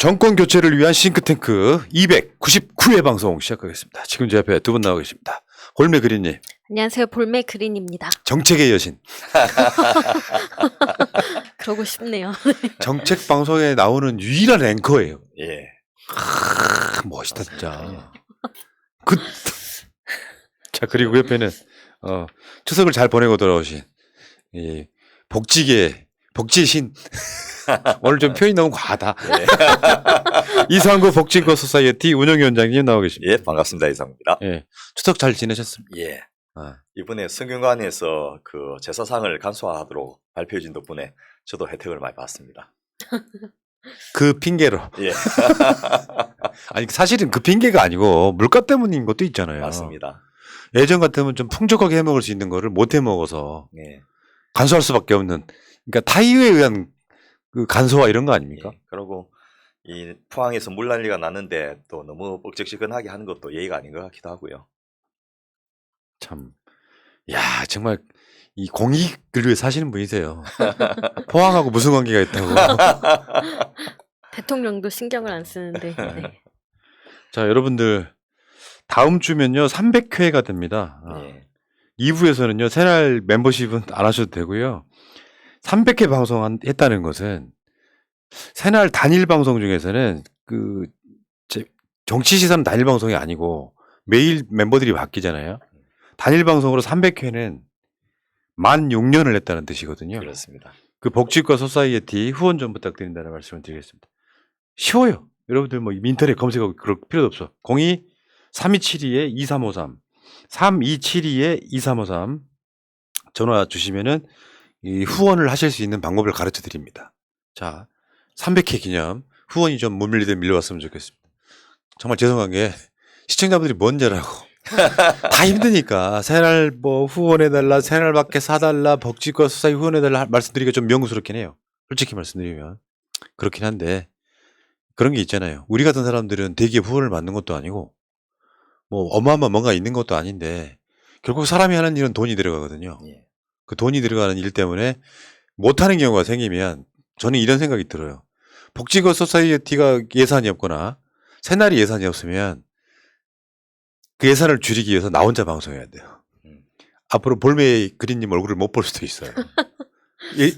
정권 교체를 위한 싱크탱크 299회 방송 시작하겠습니다. 지금 제 앞에 두 분 나와 계십니다. 볼메 그린님. 안녕하세요. 볼메 그린입니다. 정책의 여신. 그러고 싶네요. 정책 방송에 나오는 유일한 앵커예요. 예. 멋있다 진짜. 자 그리고 옆에는 추석을 잘 보내고 돌아오신 이 복지의 신. 오늘 좀 표현이 너무 과하다. 예. 이상구 복지인권 소사이어티 운영위원장님 나와 계십니다. 예, 반갑습니다. 이상입니다. 예, 추석 잘 지내셨습니까? 예. 아. 이번에 성균관에서 그 제사상을 간소화하도록 발표해준 덕분에 저도 혜택을 많이 받았습니다. 그 핑계로. 예. 아니 사실은 그 핑계가 아니고 물가 때문인 것도 있잖아요. 맞습니다. 예전 같으면 좀 풍족하게 해 먹을 수 있는 거를 못 해 먹어서 예. 간소할 수밖에 없는. 그러니까 타이에 의한 그 간소화 이런 거 아닙니까? 예. 그리고 이 포항에서 물난리가 났는데 또 너무 뻑적지근하게 하는 것도 예의가 아닌 것 같기도 하고요. 참, 야 정말 이 공익을 위해 사시는 분이세요. 포항하고 무슨 관계가 있다고. 대통령도 신경을 안 쓰는데. 네. 자 여러분들 다음 주면요 300회가 됩니다. 예. 2부에서는요 새날 멤버십은 안 하셔도 되고요. 300회 방송했다는 것은 새날 단일 방송 중에서는 그 정치 시사는 단일 방송이 아니고 매일 멤버들이 바뀌잖아요. 단일 방송으로 300회는 만 6년을 했다는 뜻이거든요. 그렇습니다. 그 복지과 소사이어티 후원 좀 부탁드린다는 말씀을 드리겠습니다. 쉬워요. 여러분들 뭐 인터넷 검색하고 그럴 필요도 없어. 02-3272-2353 3272-2353 전화 주시면은 이 후원을 하실 수 있는 방법을 가르쳐 드립니다. 자, 300회 기념 후원이 좀 못 밀리듯 밀려왔으면 좋겠습니다. 정말 죄송한 게 시청자분들이 뭔지라고 다 힘드니까 새날 뭐 후원해달라, 새날 밖에 사달라, 복지과 수사에 후원해달라 말씀드리기가 좀 명구스럽긴 해요. 솔직히 말씀드리면 그렇긴 한데 그런 게 있잖아요. 우리 같은 사람들은 대기업 후원을 받는 것도 아니고 뭐 어마어마한 뭔가 있는 것도 아닌데 결국 사람이 하는 일은 돈이 들어가거든요. 예. 그 돈이 들어가는 일 때문에 못하는 경우가 생기면 저는 이런 생각이 들어요. 복지거 소사이어티가 예산이 없거나 새날이 예산이 없으면 그 예산을 줄이기 위해서 나 혼자 방송해야 돼요. 앞으로 볼메 그린님 얼굴을 못 볼 수도 있어요.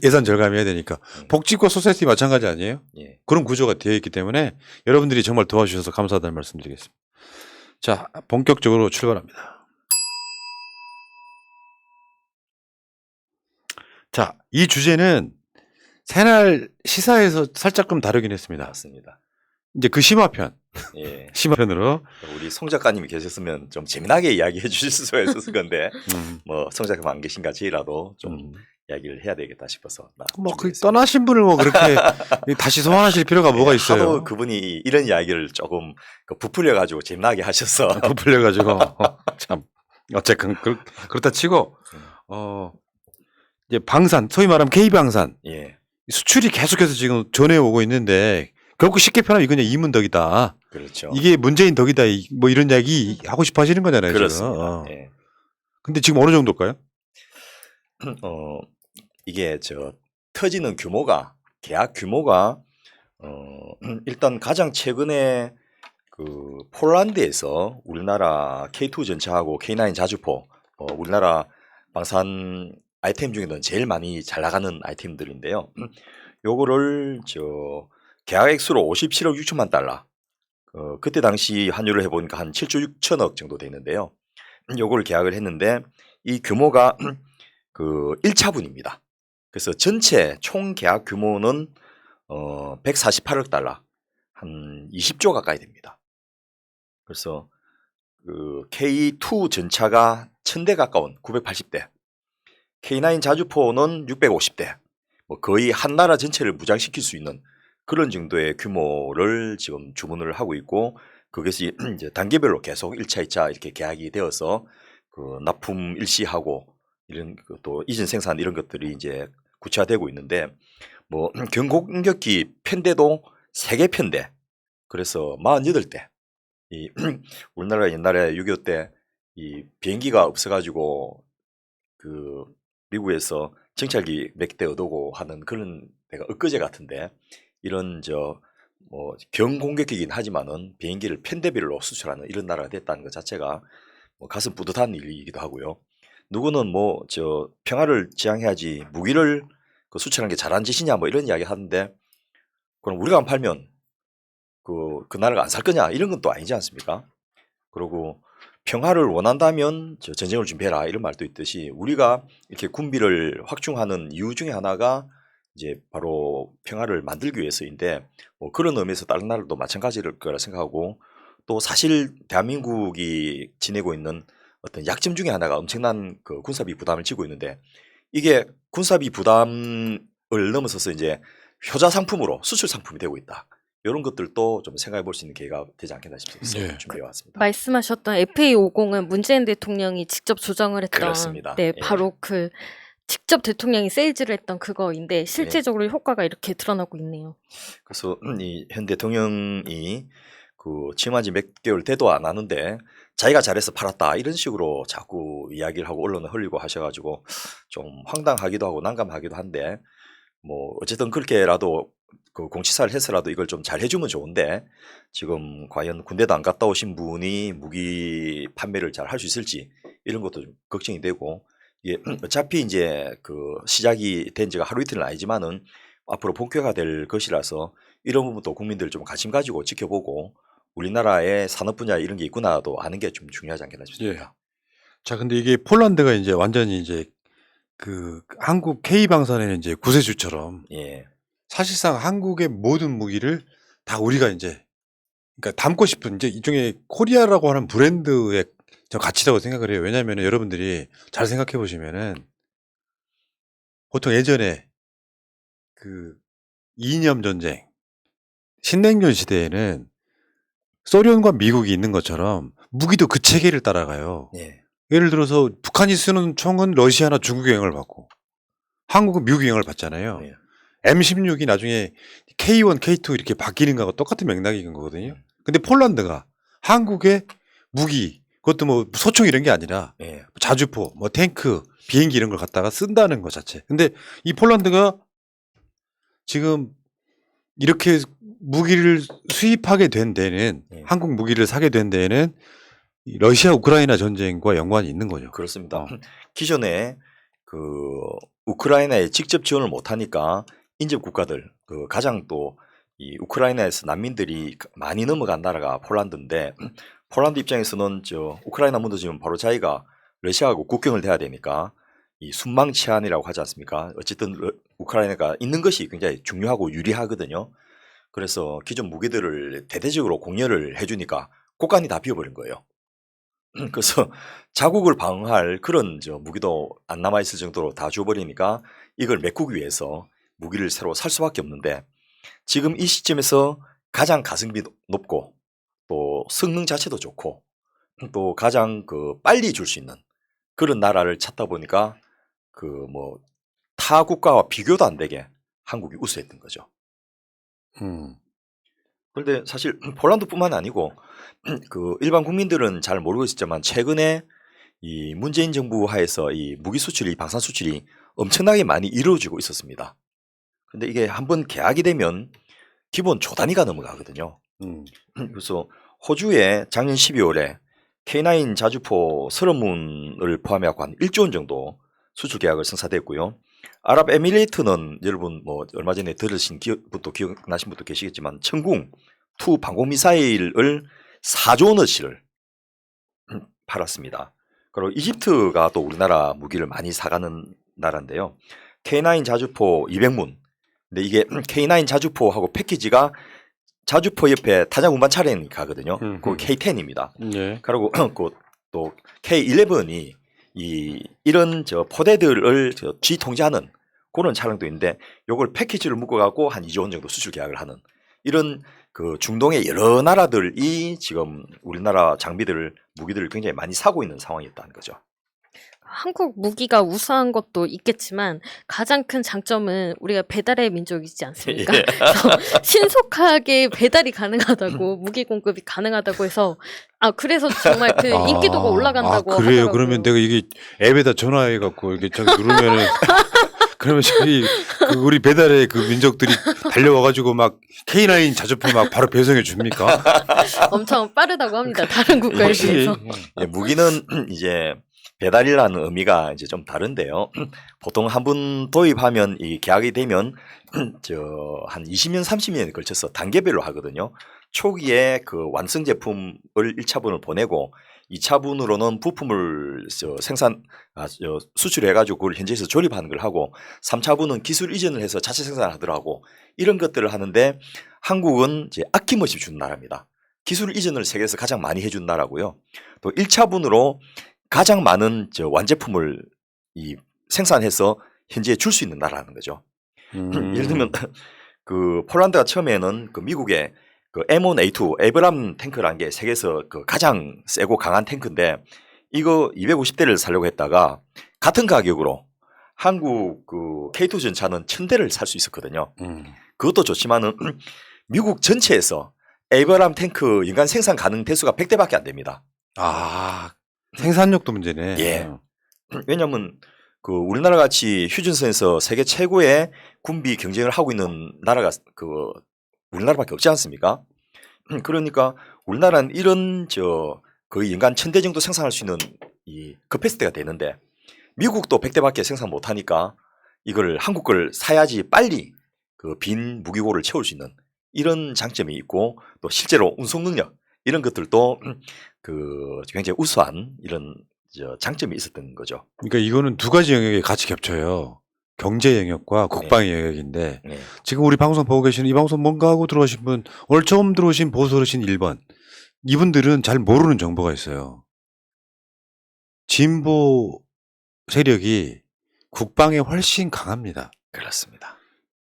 예산 절감해야 되니까. 복지과 소사이어티 마찬가지 아니에요? 예. 그런 구조가 되어 있기 때문에 여러분들이 정말 도와주셔서 감사하다는 말씀 드리겠습니다. 자, 본격적으로 출발합니다. 자, 이 주제는 새날 시사에서 살짝 좀 다루긴 했습니다. 맞습니다. 이제 그 심화편, 예. 심화편으로 우리 송 작가님이 계셨으면 좀 재미나게 이야기해 주실 수가 있었을 건데 뭐 송 작가님 안 계신 같이라도 좀 이야기를 해야 되겠다 싶어서 뭐 그 떠나신 분을 뭐 그렇게 다시 소환하실 필요가 뭐가 있어요? 하도 그분이 이런 이야기를 조금 부풀려 가지고 재미나게 하셔서 부풀려 가지고 참 어쨌건 그렇다 치고 이제 방산 소위 말하면 K방산 예. 수출이 계속해서 지금 전해 오고 있는데 결국 쉽게 표현하면 이건 그냥 이문덕이다. 그렇죠. 이게 문재인 덕이다. 뭐 이런 이야기 하고 싶어 하시는 거잖아요. 그렇습니다. 지금. 예. 근데 지금 어느 정도일까요? 이게 터지는 규모가 계약 규모가 일단 가장 최근에 그 폴란드에서 우리나라 K2 전차하고 K9 자주포 우리나라 방산 아이템 중에는 제일 많이 잘 나가는 아이템들인데요. 요거를 계약 액수로 57억 6천만 달러. 그때 당시 환율을 해보니까 한 7조 6천억 정도 되는데요. 요거를 계약을 했는데 이 규모가 그 1차분입니다. 그래서 전체 총 계약 규모는 148억 달러, 한 20조 가까이 됩니다. 그래서 그 K2 전차가 1000대 가까운 980대, K9 자주포는 650대, 뭐 거의 한 나라 전체를 무장시킬 수 있는 그런 정도의 규모를 지금 주문을 하고 있고, 그것이 이제 단계별로 계속 1차, 2차 이렇게 계약이 되어서 그 납품 일시하고 이런 또 이전 생산 이런 것들이 이제 구체화되고 있는데, 뭐 경공격기 편대도 3개 편대, 그래서 48대. 이 우리나라 옛날에 6.25 때 이 비행기가 없어가지고 그 미국에서 정찰기 몇 대 얻어고 하는 그런 데가 엊그제 같은데, 이런 뭐 경공격이긴 하지만은 비행기를 편대별로 수출하는 이런 나라가 됐다는 것 자체가 뭐 가슴 뿌듯한 일이기도 하고요. 누구는 뭐 저 평화를 지향해야지 무기를 그 수출하는 게 잘한 짓이냐 뭐 이런 이야기 하는데 그럼 우리가 안 팔면 그 나라가 안 살 거냐 이런 건 또 아니지 않습니까? 그리고 평화를 원한다면 저 전쟁을 준비해라 이런 말도 있듯이 우리가 이렇게 군비를 확충하는 이유 중에 하나가 이제 바로 평화를 만들기 위해서인데 뭐 그런 의미에서 다른 나라도 마찬가지일 거라 생각하고 또 사실 대한민국이 지내고 있는 어떤 약점 중에 하나가 엄청난 그 군사비 부담을 지고 있는데 이게 군사비 부담을 넘어서서 이제 효자 상품으로 수출 상품이 되고 있다. 이런 것들도 좀 생각해 볼 수 있는 기회가 되지 않겠나 싶어서 예. 준비해 왔습니다. 말씀하셨던 FA50은 문재인 대통령이 직접 조정을 했던 그렇습니다. 네, 예. 바로 그 직접 대통령이 세일즈를 했던 그거인데 실제적으로 효과가 이렇게 드러나고 있네요. 그래서 이 현 대통령이 그 취임한 지 몇 개월 돼도 안 하는데 자기가 잘해서 팔았다 이런 식으로 자꾸 이야기를 하고 언론에 흘리고 하셔가지고 좀 황당하기도 하고 난감하기도 한데 뭐 어쨌든 그렇게라도 그 공치사를 해서라도 이걸 좀 잘 해주면 좋은데 지금 과연 군대도 안 갔다 오신 분이 무기 판매를 잘 할 수 있을지 이런 것도 좀 걱정이 되고 이게 어차피 이제 그 시작이 된 지가 하루 이틀은 아니지만은 앞으로 본격화가 될 것이라서 이런 부분도 국민들 좀 관심 가지고 지켜보고 우리나라의 산업 분야 이런 게 있구나도 아는 게 좀 중요하지 않겠나 싶습니다. 자, 근데 이게 폴란드가 이제 완전히 이제 그 한국 K방산에는 이제 구세주처럼 예, 사실상 한국의 모든 무기를 다 우리가 이제 그러니까 담고 싶은 이제 일종의 코리아라고 하는 브랜드의 저 가치라고 생각을 해요. 왜냐하면 여러분들이 잘 생각해 보시면은 보통 예전에 그 이념 전쟁, 신냉전 시대에는 소련과 미국이 있는 것처럼 무기도 그 체계를 따라가요. 예, 예를 들어서 북한이 쓰는 총은 러시아나 중국 영향을 받고 한국은 미국 영향을 받잖아요. 예. M16이 나중에 K1, K2 이렇게 바뀌는 거하고 똑같은 맥락인 거거든요. 근데 폴란드가 한국의 무기, 그것도 뭐 소총 이런 게 아니라 예. 자주포, 뭐 탱크, 비행기 이런 걸 갖다가 쓴다는 것 자체. 근데 이 폴란드가 지금 이렇게 무기를 수입하게 된 데는 예. 한국 무기를 사게 된 데에는 이 러시아 우크라이나 전쟁과 연관이 있는 거죠. 그렇습니다. 어. 기존에 그 우크라이나에 직접 지원을 못하니까 인접 국가들 그 가장 또 이 우크라이나에서 난민들이 많이 넘어간 나라가 폴란드인데 폴란드 입장에서는 저 우크라이나 무너지면 바로 자기가 러시아하고 국경을 대야 되니까 이 순망 치안이라고 하지 않습니까? 어쨌든 우크라이나가 있는 것이 굉장히 중요하고 유리하거든요. 그래서 기존 무기들을 대대적으로 공여를 해주니까 곳간이 다 비어버린 거예요. 그래서 자국을 방어할 그런 저 무기도 안 남아 있을 정도로 다 줘버리니까 이걸 메꾸기 위해서 무기를 새로 살 수밖에 없는데 지금 이 시점에서 가장 가성비 높고 또 성능 자체도 좋고 또 가장 그 빨리 줄 수 있는 그런 나라를 찾다 보니까 그 뭐 타 국가와 비교도 안 되게 한국이 우수했던 거죠. 그런데 사실 폴란드뿐만 아니고 그 일반 국민들은 잘 모르고 있었지만 최근에 이 문재인 정부 하에서 이 무기 수출이 방산 수출이 엄청나게 많이 이루어지고 있었습니다. 근데 이게 한번 계약이 되면 기본 조 단위가 넘어가거든요. 그래서 호주에 작년 12월에 K9 자주포 30문을 포함해서 한 1조 원 정도 수출 계약을 성사됐고요. 아랍에미레이트는 여러분 뭐 얼마 전에 들으신 분도 기억나신 분도 계시겠지만 천궁 2 방공미사일을 4조 원어치를 팔았습니다. 그리고 이집트가 또 우리나라 무기를 많이 사가는 나라인데요. K9 자주포 200문. 근데 이게 K9 자주포하고 패키지가 자주포 옆에 타작 운반 차량이 가거든요. 그 K10입니다. 예. 그리고 또 K11이 이런 저 포대들을 쥐 통제하는 그런 차량도 있는데 요걸 패키지를 묶어갖고 한 2조 원 정도 수출 계약을 하는 이런 그 중동의 여러 나라들이 지금 우리나라 장비들을 무기들을 굉장히 많이 사고 있는 상황이었다는 거죠. 한국 무기가 우수한 것도 있겠지만 가장 큰 장점은 우리가 배달의 민족이지 않습니까? 예. 그래서 신속하게 배달이 가능하다고 무기 공급이 가능하다고 해서 그래서 정말 그 인기도가 올라간다고 그래요. 하더라고요. 그러면 내가 이게 앱에다 전화해 갖고 이렇게 저기 누르면은 그러면 저희 그 우리 배달의 그 민족들이 달려와가지고 막 K9 자주포 막 바로 배송해 줍니까? 엄청 빠르다고 합니다. 다른 국가에 역시. 비해서. 예, 무기는 이제 배달이라는 의미가 이제 좀 다른데요. 보통 한 분 도입하면 이 계약이 되면 저 한 20년, 30년에 걸쳐서 단계별로 하거든요. 초기에 그 완성 제품을 1차분을 보내고 2차분으로는 부품을 수출해가지고 그걸 현지에서 조립하는 걸 하고 3차분은 기술 이전을 해서 자체 생산하더라고 이런 것들을 하는데 한국은 이제 아낌없이 주는 나라입니다. 기술 이전을 세계에서 가장 많이 해준 나라고요. 또 1차분으로 가장 많은 완제품을 생산해서 현지에 줄 수 있는 나라라는 거죠. 예를 들면 그 폴란드가 처음에는 그 미국의 그 M1A2 에브람 탱크라는 게 세계에서 그 가장 세고 강한 탱크인데 이거 250대를 사려고 했다가 같은 가격으로 한국 그 K2 전차는 1000대를 살 수 있었거든요. 그것도 좋지만은 미국 전체에서 에브람 탱크 연간 생산 가능 대수가 100대밖에 안 됩니다. 아, 생산력도 문제네. 예. 왜냐하면 그 우리나라 같이 휴전선에서 세계 최고의 군비 경쟁을 하고 있는 나라가 그 우리나라밖에 없지 않습니까? 그러니까 우리나라는 이런 거의 연간 1000대 정도 생산할 수 있는 이 커패시티가 되는데 미국도 100대밖에 생산 못 하니까 이걸 한국 걸 사야지 빨리 그 빈 무기고를 채울 수 있는 이런 장점이 있고 또 실제로 운송 능력 이런 것들도 그 굉장히 우수한 이런 장점이 있었던 거죠. 그러니까 이거는 두 가지 영역이 같이 겹쳐요. 경제 영역과 국방의 영역인데 네. 지금 우리 방송 보고 계시는 이 방송 뭔가 하고 들어오신 분 오늘 처음 들어오신 보수 어르신 1번 이분들은 잘 모르는 정보가 있어요. 진보 세력이 국방에 훨씬 강합니다. 그렇습니다.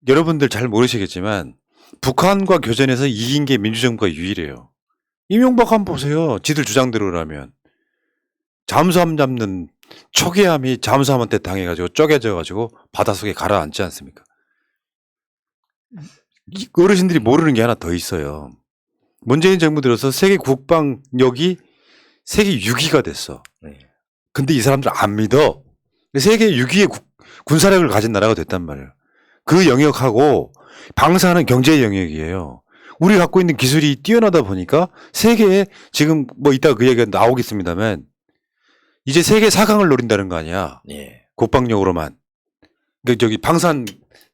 여러분들 잘 모르시겠지만 북한과 교전에서 이긴 게 민주정부가 유일해요. 이명박 한번 보세요. 지들 주장대로라면. 잠수함 잡는 초계함이 잠수함한테 당해가지고 쪼개져가지고 바닷속에 가라앉지 않습니까? 이 어르신들이 모르는 게 하나 더 있어요. 문재인 정부 들어서 세계 국방력이 세계 6위가 됐어. 네. 근데 이 사람들 안 믿어. 세계 6위의 군사력을 가진 나라가 됐단 말이에요. 그 영역하고 방사는 경제 영역이에요. 우리 갖고 있는 기술이 뛰어나다 보니까 세계에 지금 뭐 이따가 그 얘기가 나오겠습니다만 이제 세계 4강을 노린다는 거 아니야. 예. 국방력으로만. 그 저기 방산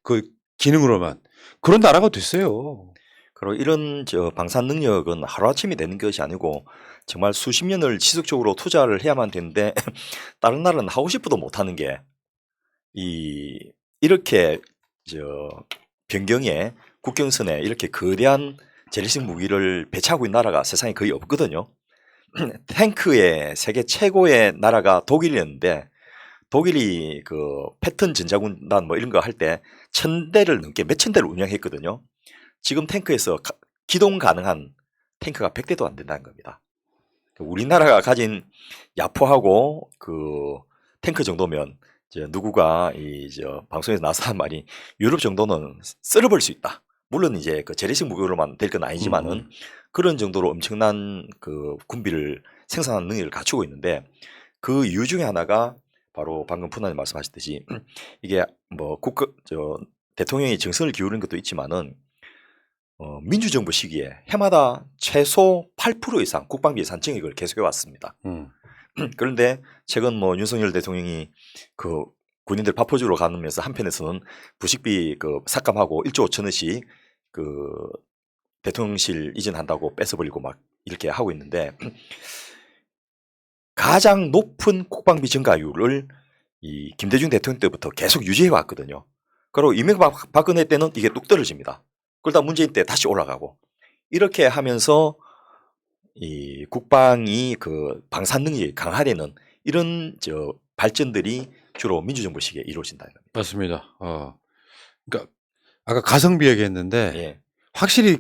그 기능으로만. 그런 나라가 됐어요. 그리고 이런 방산 능력은 하루아침이 되는 것이 아니고 정말 수십 년을 지속적으로 투자를 해야만 되는데 다른 나라는 하고 싶어도 못하는 게 이렇게 변경에 국경선에 이렇게 거대한 재래식 무기를 배치하고 있는 나라가 세상에 거의 없거든요. 탱크의 세계 최고의 나라가 독일이었는데 독일이 그 패턴 전자군단 뭐 이런 거 할 때 1000대를 넘게 몇천 대를 운영했거든요. 지금 탱크에서 기동 가능한 탱크가 100대도 안 된다는 겁니다. 우리나라가 가진 야포하고 그 탱크 정도면 누구가 방송에서 나서 한 말이 유럽 정도는 쓸어버릴 수 있다. 물론 이제 그 재래식 무기로만 될 건 아니지만은 그런 정도로 엄청난 그 군비를 생산하는 능력을 갖추고 있는데 그 이유 중에 하나가 바로 방금 푸나님 말씀하셨듯이 이게 뭐 대통령이 정성을 기울이는 것도 있지만은 민주정부 시기에 해마다 최소 8% 이상 국방비 예산 증액을 계속해 왔습니다. 그런데 최근 뭐 윤석열 대통령이 그 군인들 밥 퍼주러 가면서 한편에서는 부식비 그 삭감하고 1조 5천원씩 그 대통령실 이전한다고 뺏어버리고 막 이렇게 하고 있는데 가장 높은 국방비 증가율을 이 김대중 대통령 때부터 계속 유지해 왔거든요. 그리고 이명박 박근혜 때는 이게 뚝 떨어집니다. 그러다 문재인 때 다시 올라가고 이렇게 하면서 이 국방이 그 방산 능력이 강화되는 이런 발전들이 주로 민주정부 시기에 이루어진다는 겁니다. 맞습니다. 그러니까 아까 가성비 얘기했는데 예, 확실히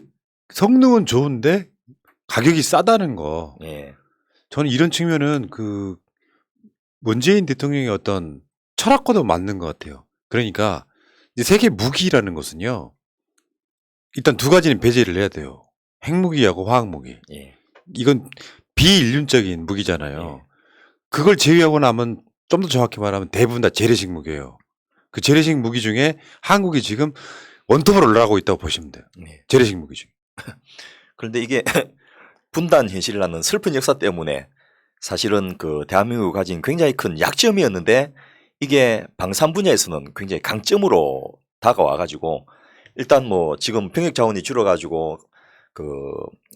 성능은 좋은데 가격이 싸다는 거. 예, 저는 이런 측면은 그 문재인 대통령의 어떤 철학과도 맞는 것 같아요. 그러니까 이제 세계 무기라는 것은요. 일단 두 가지는 배제를 해야 돼요. 핵무기하고 화학무기. 예, 이건 비인륜적인 무기잖아요. 예. 그걸 제외하고 나면 좀 더 정확히 말하면 대부분 다 재래식 무기예요. 그 재래식 무기 중에 한국이 지금 원톱으로 올라가고 있다고 보시면 돼요. 네. 재래식 무기 중에. 그런데 이게 분단 현실이라는 슬픈 역사 때문에 사실은 그 대한민국이 가진 굉장히 큰 약점이었는데 이게 방산 분야에서는 굉장히 강점으로 다가와가지고 일단 뭐 지금 병력 자원이 줄어가지고 그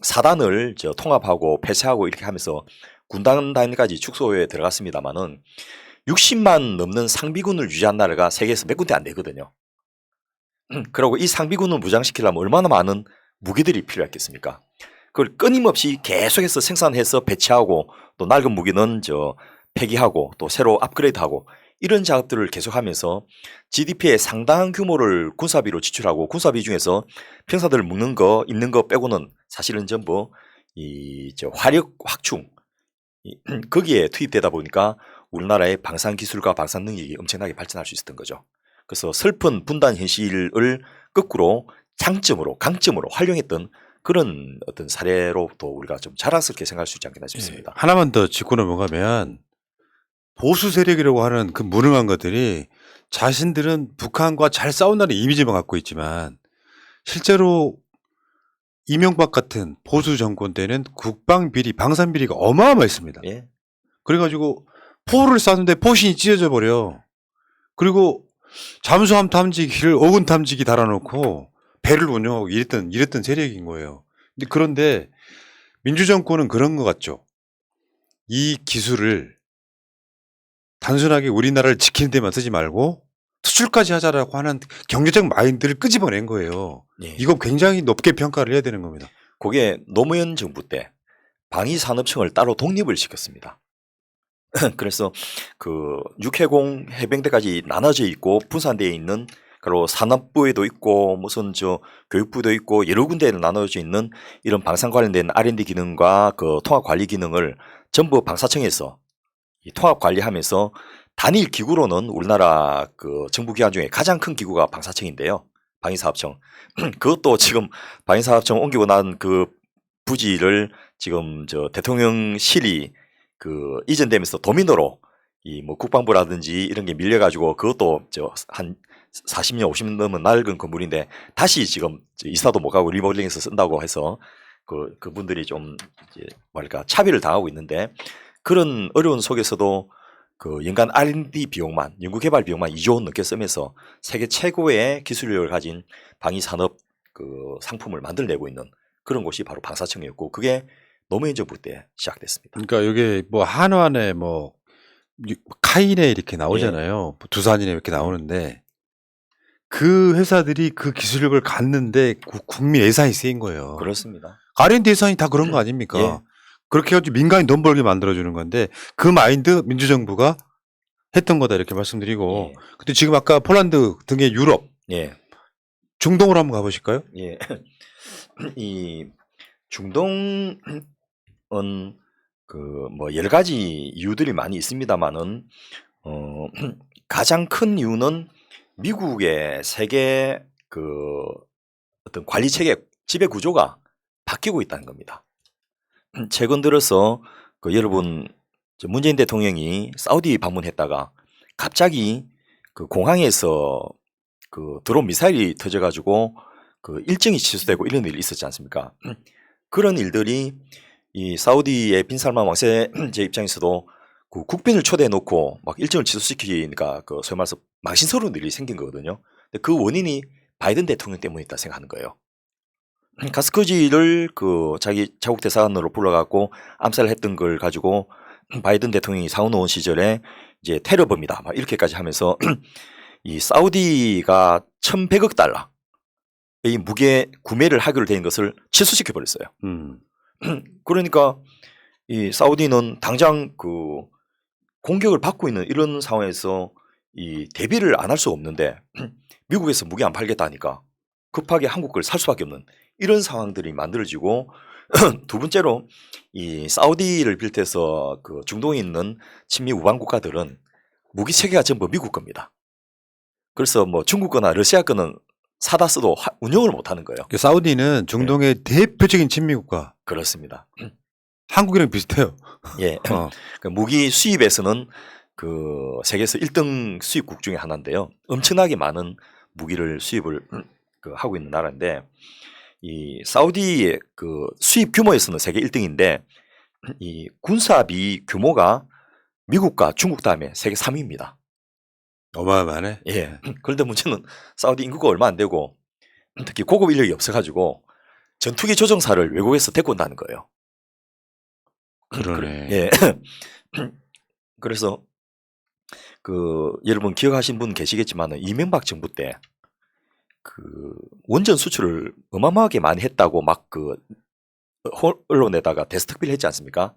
사단을 통합하고 폐쇄하고 이렇게 하면서 군단 단위까지 축소에 들어갔습니다만은 60만 넘는 상비군을 유지한 나라가 세계에서 몇 군데 안 되거든요. 그리고 이 상비군을 무장시키려면 얼마나 많은 무기들이 필요했겠습니까? 그걸 끊임없이 계속해서 생산해서 배치하고 또 낡은 무기는 폐기하고 또 새로 업그레이드하고 이런 작업들을 계속하면서 GDP의 상당한 규모를 군사비로 지출하고 군사비 중에서 병사들 먹는 거, 입는 거 빼고는 사실은 전부 화력 확충 거기에 투입되다 보니까 우리나라의 방산 기술과 방산 능력이 엄청나게 발전할 수 있었던 거죠. 그래서 슬픈 분단 현실을 거꾸로 장점으로 강점으로 활용했던 그런 어떤 사례로 또 우리가 좀 자랑스럽게 생각할 수 있지 않겠나 싶습니다. 하나만 더 짚고 넘어가면 보수 세력이라고 하는 그 무능한 것들이 자신들은 북한과 잘 싸운다는 이미지만 갖고 있지만 실제로 이명박 같은 보수 정권 때는 국방 비리, 방산 비리가 어마어마했습니다. 예. 그래가지고 포를 쐈는데 포신이 찢어져 버려. 그리고 잠수함 탐지기를 오군 탐지기 달아놓고 배를 운영하고 이랬던 세력인 거예요. 그런데 민주정권은 그런 것 같죠. 이 기술을 단순하게 우리나라를 지키는 데만 쓰지 말고 수출까지 하자라고 하는 경제적 마인드를 끄집어낸 거예요. 예. 이거 굉장히 높게 평가를 해야 되는 겁니다. 그게 노무현 정부 때 방위산업청을 따로 독립을 시켰습니다. 그래서 그 육해공 해병대까지 나눠져 있고 분산되어 있는 그리고 산업부에도 있고 무슨 교육부도 있고 여러 군데에 나눠져 있는 이런 방산 관련된 R&D 기능과 그 통합 관리 기능을 전부 방사청에서 이 통합 관리하면서 단일 기구로는 우리나라 그 정부 기관 중에 가장 큰 기구가 방사청인데요. 방위사업청. 그것도 지금 방위사업청 옮기고 난 그 부지를 지금 대통령실이 그 이전되면서 도민으로 이 뭐 국방부라든지 이런 게 밀려가지고 그것도 한 40년 50년 넘은 낡은 건물인데 다시 지금 이사도 못 가고 리모델링해서 쓴다고 해서 그분들이 좀 뭐랄까 차별을 당하고 있는데 그런 어려운 속에서도 그 연간 R&D 비용만 연구개발 비용만 2조 원 넘게 쓰면서 세계 최고의 기술력을 가진 방위산업 그 상품을 만들어내고 있는 그런 곳이 바로 방사청이었고 그게 노무현 정부 때 시작됐습니다. 그러니까 이게 뭐 한화네 뭐 카이네 이렇게 나오잖아요. 두산이네 이렇게 나오는데 그 회사들이 그 기술력을 갖는데 국민 예산이 쓰인 거예요. 그렇습니다. R&D 예산이 다 그런 거 아닙니까? 예. 그렇게 해가지고 민간인 돈 벌게 만들어주는 건데 그 마인드 민주정부가 했던 거다 이렇게 말씀드리고 예. 근데 지금 아까 폴란드 등의 유럽 예. 중동으로 한번 가보실까요? 예. 이 중동은 그 뭐 여러 가지 이유들이 많이 있습니다만은 가장 큰 이유는 미국의 세계 그 어떤 관리 체계 지배 구조가 바뀌고 있다는 겁니다. 최근 들어서 그 여러분 문재인 대통령이 사우디 방문했다가 갑자기 그 공항에서 그 드론 미사일이 터져가지고 그 일정이 취소되고 이런 일이 있었지 않습니까? 그런 일들이 이 사우디의 빈살만 왕세 제 입장에서도 그 국빈을 초대해 놓고 막 일정을 취소시키니까 그 소위 말해서 망신스러운 일이 생긴 거거든요. 근데 그 원인이 바이든 대통령 때문이다 생각하는 거예요. 가스커지를 그 자기 자국 대사관으로 불러갖고 암살을 했던 걸 가지고 바이든 대통령이 사우노온 시절에 이제 테러범이다 막 이렇게까지 하면서 이 사우디가 1,100억 달러의 무게 구매를 하기로 된 것을 취소시켜 버렸어요. 그러니까 이 사우디는 당장 그 공격을 받고 있는 이런 상황에서 이 대비를 안 할 수 없는데 미국에서 무기 안 팔겠다니까 급하게 한국 걸 살 수밖에 없는 이런 상황들이 만들어지고 두 번째로 이 사우디를 비롯해서 그 중동에 있는 친미 우방 국가들은 무기 체계가 전부 미국 겁니다. 그래서 뭐 중국 거나 러시아 거는 사다 써도 운영을 못 하는 거예요. 사우디는 중동의 대표적인 친미국가. 그렇습니다. 한국이랑 비슷해요. 예. 그 무기 수입에서는 그 세계에서 1등 수입국 중에 하나인데요. 엄청나게 많은 무기를 수입을 그 하고 있는 나라인데 이 사우디의 그 수입 규모에서는 세계 1등인데 이 군사비 규모가 미국과 중국 다음에 세계 3위입니다. 어마어마하네. 예. 그런데 문제는 사우디 인구가 얼마 안 되고 특히 고급 인력이 없어가지고 전투기 조종사를 외국에서 데리고 온다는 거예요. 그러네. 예. 그래서 그 여러분 기억하신 분 계시겠지만 이명박 정부 때 그 원전 수출을 어마어마하게 많이 했다고 막 그 언론에다가 대스특필 했지 않습니까?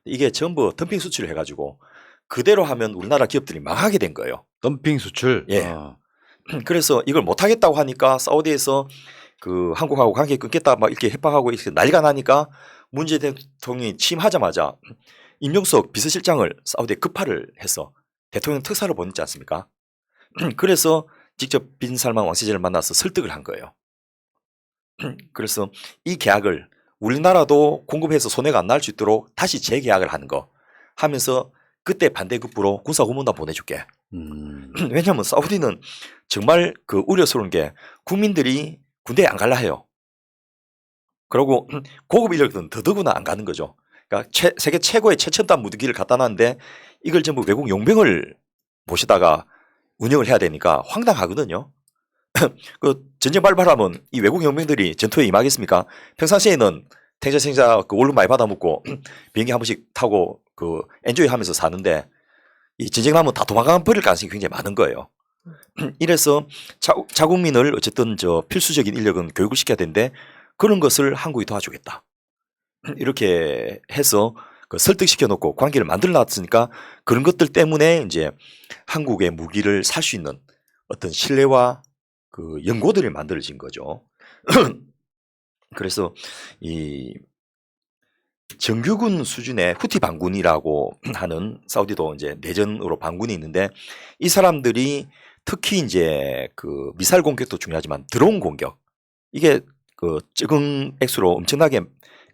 이게 전부 덤핑 수출을 해가지고 그대로 하면 우리나라 기업들이 망하게 된 거예요. 덤핑 수출. 예. 그래서 이걸 못하겠다고 하니까 사우디에서 그 한국하고 관계 끊겠다 막 이렇게 협박하고 이렇게 난리가 나니까 문재인 대통령이 취임하자마자 임용석 비서실장을 사우디에 급파를 해서 대통령 특사로 보냈지 않습니까? 그래서 직접 빈 살만 왕세자를 만나서 설득을 한 거예요. 그래서 이 계약을 우리나라도 공급해서 손해가 안 날 수 있도록 다시 재계약을 하는 거 하면서 그때 반대급부로 군사고문단 보내줄게. 왜냐하면 사우디는 정말 그 우려스러운 게 국민들이 군대에 안 갈라 해요. 그리고 고급 인력들은 더더구나 안 가는 거죠. 그러니까 세계 최고의 최첨단 무기를 갖다 놨는데 이걸 전부 외국 용병을 모시다가 운영을 해야 되니까 황당하거든요. 그 전쟁 발발하면 이 외국 용병들이 전투에 임하겠습니까? 평상시에는 탱자생자 그 월급 많이 받아먹고 비행기 한 번씩 타고 그 엔조이 하면서 사는데 이 전쟁 나면 다 도망가 버릴 가능성이 굉장히 많은 거예요. 이래서 자국민을 어쨌든 저 필수적인 인력은 교육을 시켜야 되는데 그런 것을 한국이 도와주겠다. 이렇게 해서 그 설득시켜 놓고 관계를 만들어 놨으니까 그런 것들 때문에 이제 한국의 무기를 살 수 있는 어떤 신뢰와 그 연고들이 만들어진 거죠. 그래서 이 정규군 수준의 후티 반군이라고 하는 사우디도 이제 내전으로 반군이 있는데 이 사람들이 특히 이제 그 미사일 공격도 중요하지만 드론 공격 이게 그 적은 액수로 엄청나게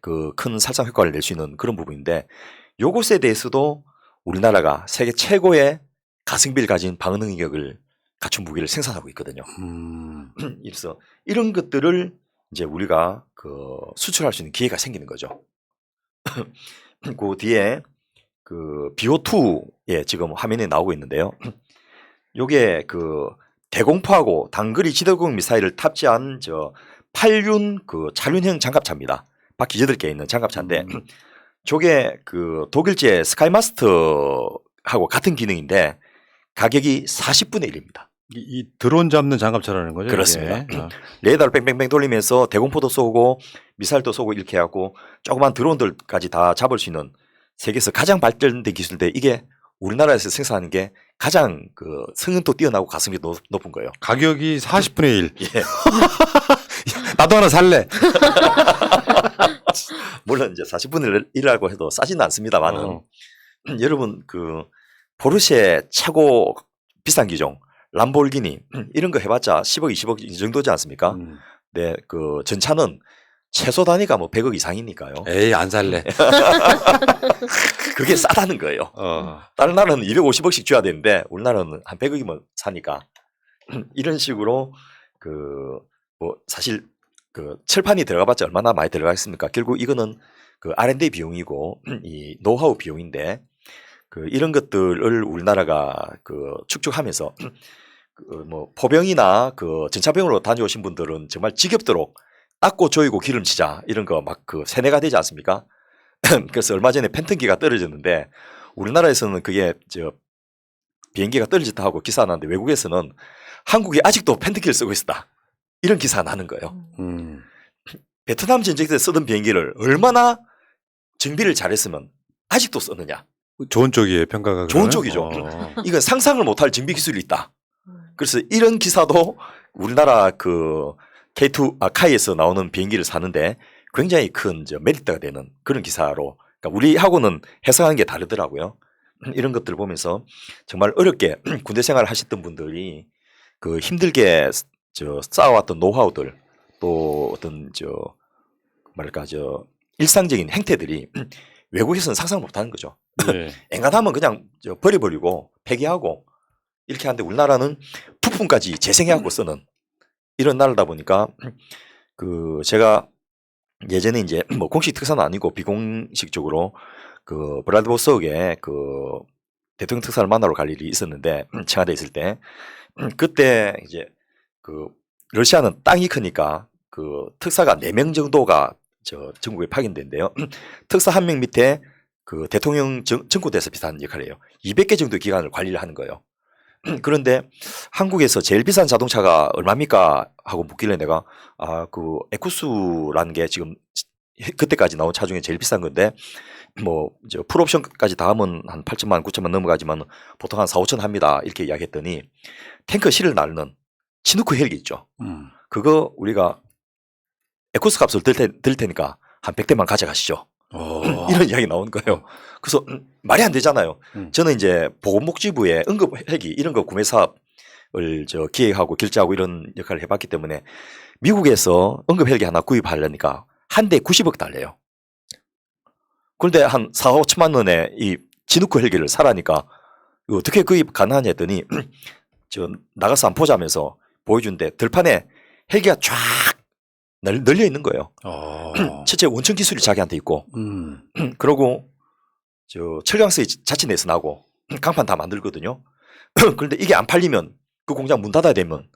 그 큰 살상 효과를 낼 수 있는 그런 부분인데 요것에 대해서도 우리나라가 세계 최고의 가성비를 가진 방어 능력을 갖춘 무기를 생산하고 있거든요. 그래서 이런 것들을 이제 우리가 그 수출할 수 있는 기회가 생기는 거죠. 그 뒤에 그 BO2에 지금 화면에 나오고 있는데요. 요게 그 대공포하고 단거리 지대공 미사일을 탑재한 저 8륜 그 차륜형 장갑차입니다. 바퀴 8개 있는 장갑차인데 저게 그 독일제 스카이마스터하고 같은 기능인데 가격이 40분의 1입니다. 이 드론 잡는 장갑차라는 거죠? 그렇습니다. 이게? 레이더를 뺑뺑뺑 돌리면서 대공포도 쏘고 미사일도 쏘고 이렇게 하고 조그만 드론들까지 다 잡을 수 있는 세계에서 가장 발전된 기술인데 이게 우리나라에서 생산하는 게 가장 그 성능도 뛰어나고 가성비 높은 거예요. 가격이 40분의 1. 예. 나도 하나 살래. 물론 이제 40분의 1이라고 해도 싸지는 않습니다만은 여러분 그 포르쉐 최고 비싼 기종 람보르기니 이런 거 해봤자 10억 20억 이 정도지 않습니까? 네, 그 전차는 최소 단위가 뭐 100억 이상이니까요. 에이 안 살래. 그게 싸다는 거예요. 다른 나라는 250억씩 줘야 되는데 우리나라는 한 100억이면 사니까 이런 식으로 그 뭐 사실 그 철판이 들어가봤자 얼마나 많이 들어가겠습니까? 결국 이거는 그 R&D 비용이고 이 노하우 비용인데 그 이런 것들을 우리나라가 그 축적하면서 그 뭐 포병이나 그 전차병으로 다녀오신 분들은 정말 지겹도록 닦고 조이고 기름치자 이런 거 막 그 세뇌가 되지 않습니까? 그래서 얼마 전에 팬턴기가 떨어졌는데 우리나라에서는 그게 저 비행기가 떨어졌다 하고 기사 나는데 외국에서는 한국이 아직도 팬턴기를 쓰고 있었다 이런 기사가 나는 거예요. 베트남 전쟁 때 쓰던 비행기를 얼마나 정비를 잘했으면 아직도 쓰느냐. 좋은 쪽이에요, 평가가. 좋은 쪽이죠. 이건 상상을 못할 정비 기술이 있다. 그래서 이런 기사도 우리나라 그 카이에서 나오는 비행기를 사는데 굉장히 큰 메리트가 되는 그런 기사로, 그러니까 우리하고는 해석하는 게 다르더라고요. 이런 것들을 보면서 정말 어렵게 군대 생활을 하셨던 분들이 그 힘들게 쌓아왔던 노하우들 또 어떤 일상적인 행태들이 외국에서는 상상 못하는 거죠. 네. 엔간하면 그냥 버려버리고 폐기하고 이렇게 하는데 우리나라는 부품까지 재생해갖고 쓰는 이런 나라다 보니까 그 제가 예전에 이제 뭐 공식 특사는 아니고 비공식적으로 그 브라디보스톡에 그 대통령 특사를 만나러 갈 일이 있었는데 청와대에 있을 때 그때 이제 그 러시아는 땅이 크니까 그 특사가 4명 정도가 전국에 파견된대요. 특사 1명 밑에 그 대통령 정구대사 비슷한 역할을 해요. 200개 정도의 기관을 관리를 하는 거예요. 그런데 한국에서 제일 비싼 자동차가 얼마입니까? 하고 묻길래 내가 그 에쿠스라는 게 지금 그때까지 나온 차 중에 제일 비싼 건데 뭐 풀옵션까지 다 하면 한 8천만 원, 9천만 원 넘어가지만 보통 한 4, 5천 합니다. 이렇게 이야기했더니 탱크 실을 나르는 치누크 헬기 있죠. 그거 우리가 에쿠스 값을 들 테니까 한 100대만 가져가시죠. 이런 이야기 나온 거예요. 그래서 말이 안 되잖아요. 저는 이제 보건복지부의 응급 헬기 이런 거 구매 사업을 기획하고 결제하고 이런 역할을 해봤기 때문에 미국에서 응급 헬기 하나 구입하려니까 한 대 90억 달래요. 그런데 한 4, 5천만 원에 이 지누크 헬기를 사라니까 어떻게 구입 가능하냐 했더니 나가서 한번 보자면서 보여준데 들판에 헬기가 쫙 널려 있는 거예요. 실제 원천 기술이 자기한테 있고, 그러고 철강스의 자치내에서 나고 강판 다 만들거든요. 그런데 이게 안 팔리면 그 공장 문 닫아야 되면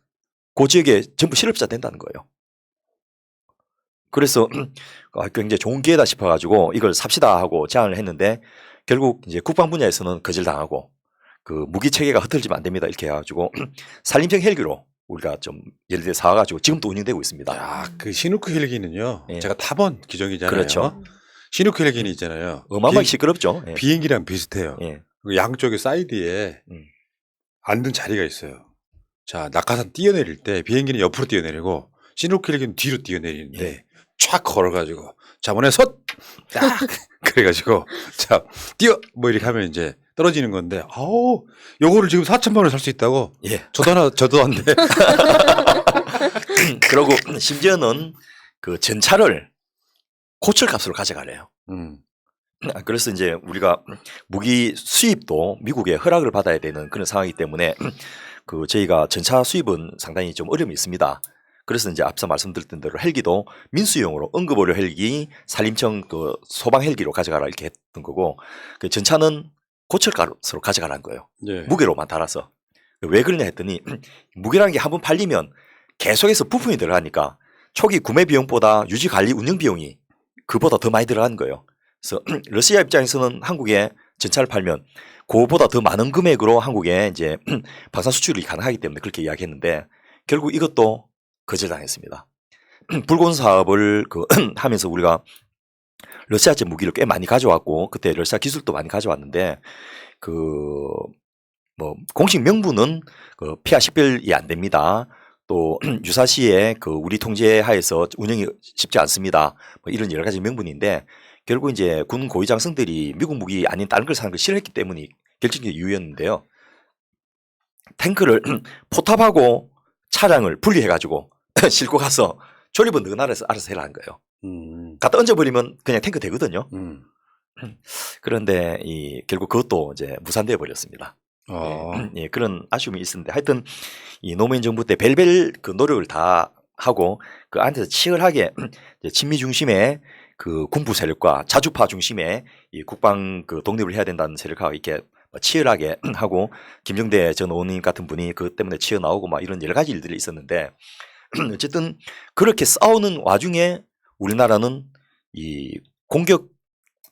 그 지역에 전부 실업자 된다는 거예요. 그래서 굉장히 좋은 기회다 싶어가지고 이걸 삽시다 하고 제안을 했는데 결국 이제 국방 분야에서는 거절당하고 그 무기 체계가 흐트러지면 안 됩니다 이렇게 해가지고 산림형 헬기로 우리가 좀 예를 들어 사와가지고 지금도 운영되고 있습니다. 야, 그 시누크 헬기는요. 예. 제가 타본 기종이잖아요. 그렇죠. 시누크 헬기는 있잖아요. 어마어마하게 시끄럽죠. 예. 비행기랑 비슷해요. 예. 그 양쪽에 사이드에 앉는 자리가 있어요. 자, 낙하산 뛰어내릴 때 비행기는 옆으로 뛰어내리고 시누크 헬기는 뒤로 뛰어내리는데 예. 촥 걸어가지고 자문에 섰! 딱! 그래가지고 자, 뛰어! 뭐 이렇게 하면 이제 떨어지는 건데 아우 요거를 지금 4천만 원에 살 수 있다고? 예. 저도 안 돼. 그러고 심지어는 그 전차를 고철값으로 가져가래요. 그래서 이제 우리가 무기 수입도 미국의 허락을 받아야 되는 그런 상황이기 때문에 그 저희가 전차 수입은 상당히 좀 어려움이 있습니다. 그래서 이제 앞서 말씀드렸던 대로 헬기도 민수용으로 응급의료 헬기, 산림청 그 소방 헬기로 가져가라 이렇게 했던 거고 그 전차는 고철값으로 가져가라는 거예요. 예. 무게로만 달아서. 왜 그러냐 했더니 무게라는 게 한번 팔리면 계속해서 부품이 들어가니까 초기 구매 비용보다 유지 관리 운영 비용이 그보다 더 많이 들어가는 거예요. 그래서 러시아 입장에서는 한국에 전차를 팔면 그보다 더 많은 금액으로 한국에 이제 방산 수출이 가능하기 때문에 그렇게 이야기했는데 결국 이것도 거절당했습니다. 불공 사업을 하면서 우리가 러시아제 무기를 꽤 많이 가져왔고 그때 러시아 기술도 많이 가져왔는데 뭐 공식 명분은 피하 식별이 안 됩니다. 또 유사시에 우리 통제하에서 운영이 쉽지 않습니다. 뭐 이런 여러 가지 명분인데 결국 이제 군 고위장성들이 미국 무기 아닌 다른 걸 사는 걸 싫어했기 때문이 결정적인 이유였는데요. 탱크를 포탑하고 차량을 분리해가지고 싣고 가서 조립은 너가 알아서 해라 한 거예요. 갖다 얹어버리면 그냥 탱크 되거든요. 그런데 결국 그것도 이제 무산되어 버렸습니다. 예, 그런 아쉬움이 있었는데 하여튼 이 노무현 정부 때 별별 그 노력을 다 하고 그 안에서 치열하게 친미 중심의 그 군부 세력과 자주파 중심의 이 국방 독립을 해야 된다는 세력하고 이렇게 치열하게 하고 김정대 전 의원님 같은 분이 그 때문에 치여 나오고 막 이런 여러 가지 일들이 있었는데 어쨌든 그렇게 싸우는 와중에 우리나라는 이 공격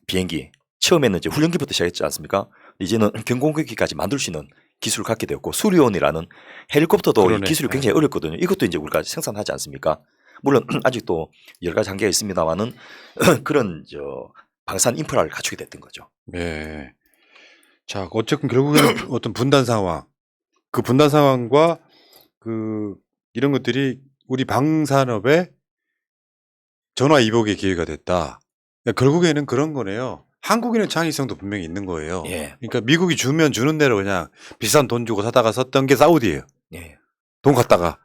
비행기 처음에는 이제 훈련기부터 시작했지 않습니까? 이제는 경공격기까지 만들 수 있는 기술을 갖게 되었고 수리온이라는 헬리콥터도 그러네. 기술이 굉장히 어렵거든요. 이것도 이제 우리가 생산하지 않습니까? 물론 아직도 여러 가지 한계가 있습니다만은 그런 방산 인프라를 갖추게 됐던 거죠. 네. 자, 어쨌든 결국에는 어떤 분단 상황, 그 분단 상황과 이런 것들이 우리 방산업의 전화위복의 기회가 됐다. 그러니까 결국에는 그런 거네요. 한국인의 창의성도 분명히 있는 거예요. 예. 그러니까 미국이 주면 주는 대로 그냥 비싼 돈 주고 사다가 썼던 게 사우디예요. 예. 돈 갖다가.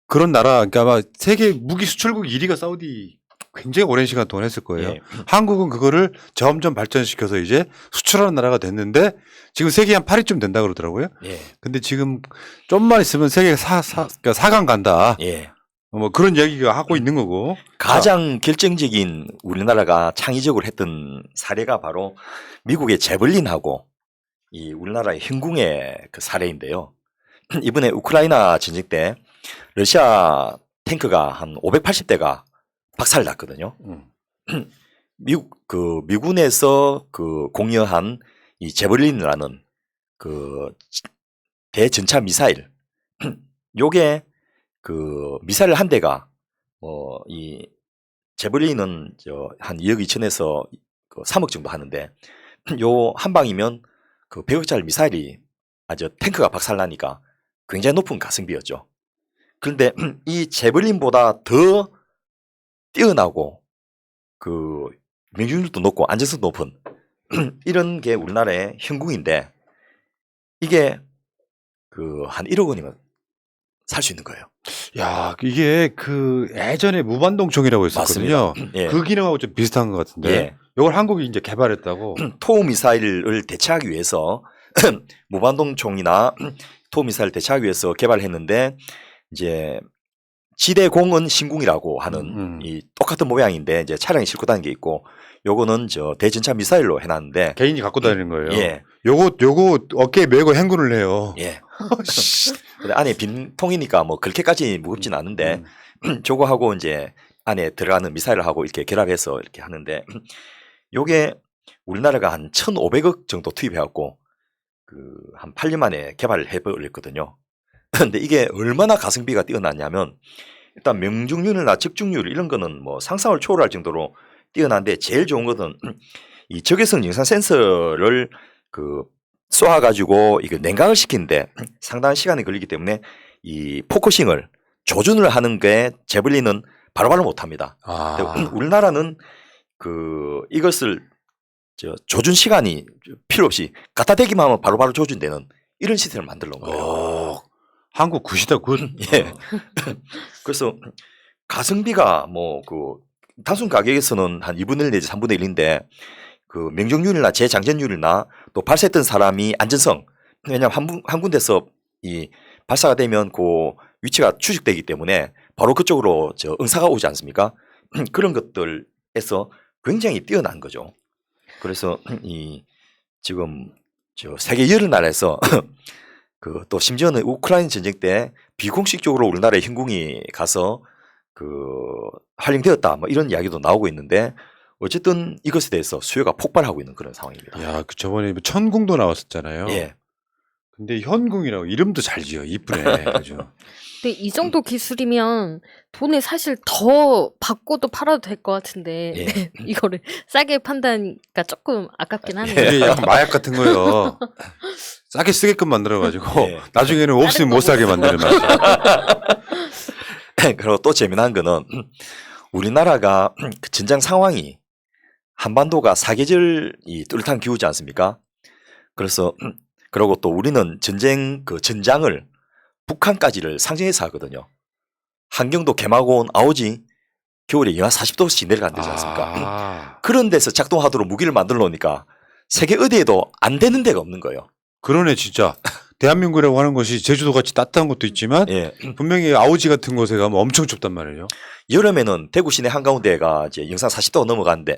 그런 나라, 그러니까 아마 세계 무기 수출국 1위가 사우디 굉장히 오랜 시간 동안 했을 거예요. 예. 한국은 그거를 점점 발전시켜서 이제 수출하는 나라가 됐는데 지금 세계 한 8위쯤 된다 그러더라고요. 예. 근데 지금 좀만 있으면 세계 그러니까 4강 간다. 예. 뭐 그런 얘기가 하고 있는 거고. 가장 결정적인 우리나라가 창의적으로 했던 사례가 바로 미국의 제블린하고 이 우리나라의 현궁의 그 사례인데요. 이번에 우크라이나 전쟁 때 러시아 탱크가 한 580대가 박살났거든요. 미군에서 그 공여한 이 제블린이라는 그 대전차 미사일 요게 그 미사일 한 대가 이 제블린은 한 2억 2천에서 그 3억 정도 하는데 요 한 방이면 그 100억짜리 미사일이 아주 탱크가 박살나니까 굉장히 높은 가성비였죠. 그런데 이 제블린보다 더 뛰어나고 그 명중률도 높고 안전성도 높은 이런 게 우리나라의 현궁인데 이게 그 한 1억 원이면 살 수 있는 거예요. 야, 이게 그 예전에 무반동총이라고 했었거든요. 예. 그 기능하고 좀 비슷한 것 같은데. 예. 이걸 한국이 이제 개발했다고. 토 미사일을 대체하기 위해서 무반동총이나 토 미사일 대체하기 위해서 개발했는데 이제 지대공은 신궁이라고 하는 이 똑같은 모양인데 이제 차량에 싣고 다니는 게 있고 요거는 저 대전차 미사일로 해놨는데 개인이 갖고 다니는 거예요. 예. 요거 어깨에 메고 행군을 해요. 예. 근데 안에 빈 통이니까 뭐 그렇게까지 무겁진 않은데 저거하고 이제 안에 들어가는 미사일을 하고 이렇게 결합해서 이렇게 하는데 요게 우리나라가 한 1,500억 정도 투입해갖고 그 한 8년 만에 개발을 해버렸거든요. 근데 이게 얼마나 가성비가 뛰어났냐면 일단 명중률이나 적중률 이런 거는 뭐 상상을 초월할 정도로 뛰어난데 제일 좋은 것은 이 적외선 영상 센서를 그 쏘아가지고 이거 냉각을 시키는데 상당한 시간이 걸리기 때문에 이 포커싱을 조준을 하는 게 제블린은 바로바로 못합니다. 아. 우리나라는 그 이것을 조준 시간이 필요 없이 갖다 대기만 하면 바로바로 조준되는 이런 시스템을 만들어 놓은 거예요. 한국 굿이다 굿. 예. 그래서 가성비가 뭐 그 단순 가격에서는 한 2분의 1 내지 3분의 1인데 그 명중률이나 재장전율이나 또 발사했던 사람이 안전성 왜냐하면 한 군데서 이 발사가 되면 그 위치가 추적되기 때문에 바로 그쪽으로 응사가 오지 않습니까? 그런 것들에서 굉장히 뛰어난 거죠. 그래서 이 지금 세계 여러 나라에서 그 또 심지어는 우크라이나 전쟁 때 비공식적으로 우리나라의 현궁이 가서 그 활용되었다 뭐 이런 이야기도 나오고 있는데 어쨌든 이것에 대해서 수요가 폭발하고 있는 그런 상황입니다. 야, 그 저번에 천궁도 나왔었잖아요. 예. 근데 현궁이라고 이름도 잘 지어. 이쁘네. 그죠? 근데 이 정도 기술이면 돈을 사실 더 받고도 팔아도 될 것 같은데 예. 이거를 싸게 판다니까 조금 아깝긴 하네요. 이게 약간 마약 같은 거예요. 싸게 쓰게끔 만들어가지고 예. 나중에는 없으면 못 사게 만드는 맛. 그리고 또 재미난 거는 우리나라가 그 전장 상황이 한반도가 사계절이 뚜렷한 기후지 않습니까? 그래서 그리고 또 우리는 전쟁 그 전장을 북한까지를 상징해서 하거든요. 한경도 개마고온 아오지 겨울에 영하 40도씩 내려간다지 않습니까? 아, 그런 데서 작동하도록 무기를 만들어 놓으니까 세계 어디에도 안 되는 데가 없는 거예요. 그러네 진짜. 대한민국이라고 하는 것이 제주도 같이 따뜻한 곳도 있지만 예. 분명히 아우지 같은 곳에 가면 엄청 춥단 말이에요. 여름에는 대구 시내 한가운데가 이제 영상 40도가 넘어가는데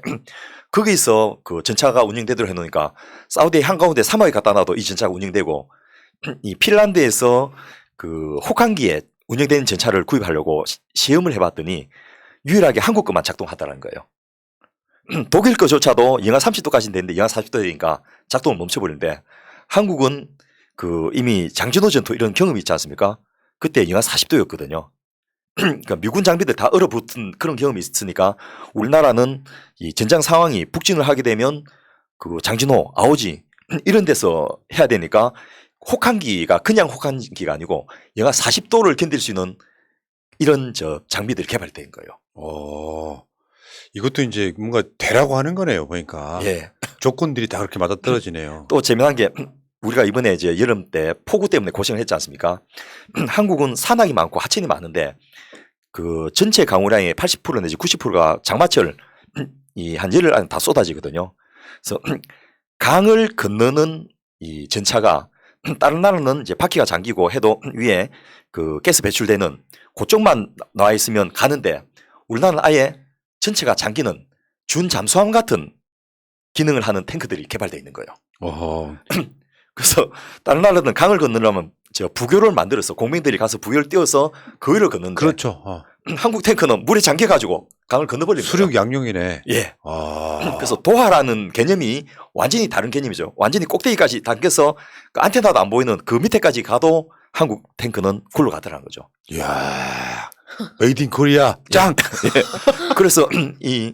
거기서 그 전차가 운영되도록 해놓으니까 사우디 한가운데 사막에 갖다 놔도 이 전차가 운영되고 이 핀란드에서 그 혹한기에 운영되는 전차를 구입하려고 시험을 해봤더니 유일하게 한국 것만 작동하다는 거예요. 독일 거조차도 영하 30도까지 되는데 영하 40도 되니까 작동을 멈춰버리는데 한국은 그 이미 장진호 전투 이런 경험이 있지 않습니까? 그때 영하 40도였거든요. 그러니까 미군 장비들 다 얼어붙은 그런 경험이 있으니까 우리나라는 이 전장 상황이 북진을 하게 되면 그 장진호, 아오지 이런 데서 해야 되니까 혹한기가 그냥 혹한기가 아니고 영하 40도를 견딜 수 있는 이런 장비들이 개발된 거예요. 이것도 이제 뭔가 되라고 하는 거네요. 보니까 예. 조건들이 다 그렇게 맞아떨어지네요. 또 재미난 게 우리가 이번에 이제 여름 때 폭우 때문에 고생을 했지 않습니까? 한국은 산악이 많고 하천이 많은데 그 전체 강우량의 80% 내지 90%가 장마철 이 한 열흘 안에 다 쏟아지거든요. 그래서 강을 건너는 이 전차가 다른 나라는 이제 바퀴가 잠기고 해도 위에 그 가스 배출되는 그쪽만 나와 있으면 가는데 우리나라는 아예 전체가 잠기는 준 잠수함 같은 기능을 하는 탱크들이 개발되어 있는 거예요. 어허. 그래서 다른 나라는 강을 건너려면 저 부교를 만들어서 공민들이 가서 부교를 띄워서 그 위를 걷는데 그렇죠. 한국 탱크는 물에 잠겨가지고 강을 건너버리는 수륙 거예요. 양용이네. 예. 아. 그래서 도하라는 개념이 완전히 다른 개념이죠. 완전히 꼭대기까지 당겨서 그 안테나도 안 보이는 그 밑에까지 가도 한국 탱크는 굴러가더라는 거죠. 이야. 메이드 인 코리아 짱. 그래서 이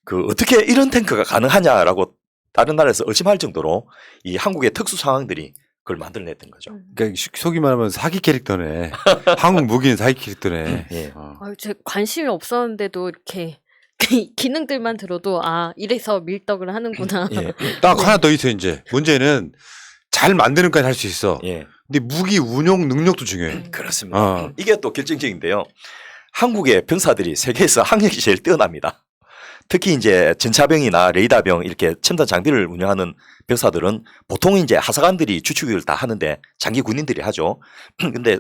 그 어떻게 이런 탱크가 가능하냐라고 다른 나라에서 의심할 정도로 이 한국의 특수 상황들이 그걸 만들어냈던 거죠. 그러니까 속이 말하면 사기 캐릭터네. 한국 무기는 사기 캐릭터네. 예. 아유, 제 관심이 없었는데도 이렇게 기능들만 들어도 아 이래서 밀떡을 하는구나. 예. 딱 하나 더 있어 이제. 문제는 잘 만드는 까지 할 수 있어. 예. 근데 무기 운용 능력도 중요해. 그렇습니다. 어. 이게 또 결정적인데요. 한국의 병사들이 세계에서 학력이 제일 뛰어납니다. 특히 이제 전차병이나 레이더병 이렇게 첨단 장비를 운영하는 병사들은 보통 이제 하사관들이 주축을 다 하는데 장기 군인들이 하죠. 근데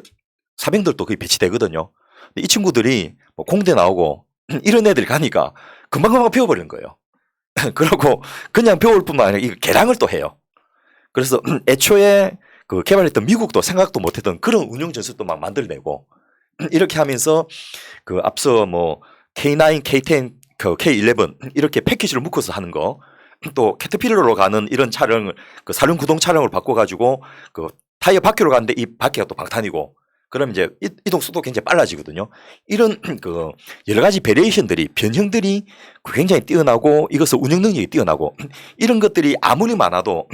사병들도 거의 배치되거든요. 근데 이 친구들이 뭐 공대 나오고 이런 애들 가니까 금방금방 배워버리는 거예요. 그러고 그냥 배울 뿐만 아니라 이거 개량을 또 해요. 그래서 애초에 그 개발했던 미국도 생각도 못했던 그런 운용 전술도 막 만들어내고 이렇게 하면서 그 앞서 뭐 K9, K10, 그 K11 이렇게 패키지를 묶어서 하는 거, 또 캐터필러로 가는 이런 차량을 그 사륜 구동 차량을 바꿔가지고 그 타이어 바퀴로 가는데 이 바퀴가 또 방탄이고, 그럼 이제 이동 속도 굉장히 빨라지거든요. 이런 그 여러 가지 베리에이션들이 변형들이 굉장히 뛰어나고 이것을 운영 능력이 뛰어나고 이런 것들이 아무리 많아도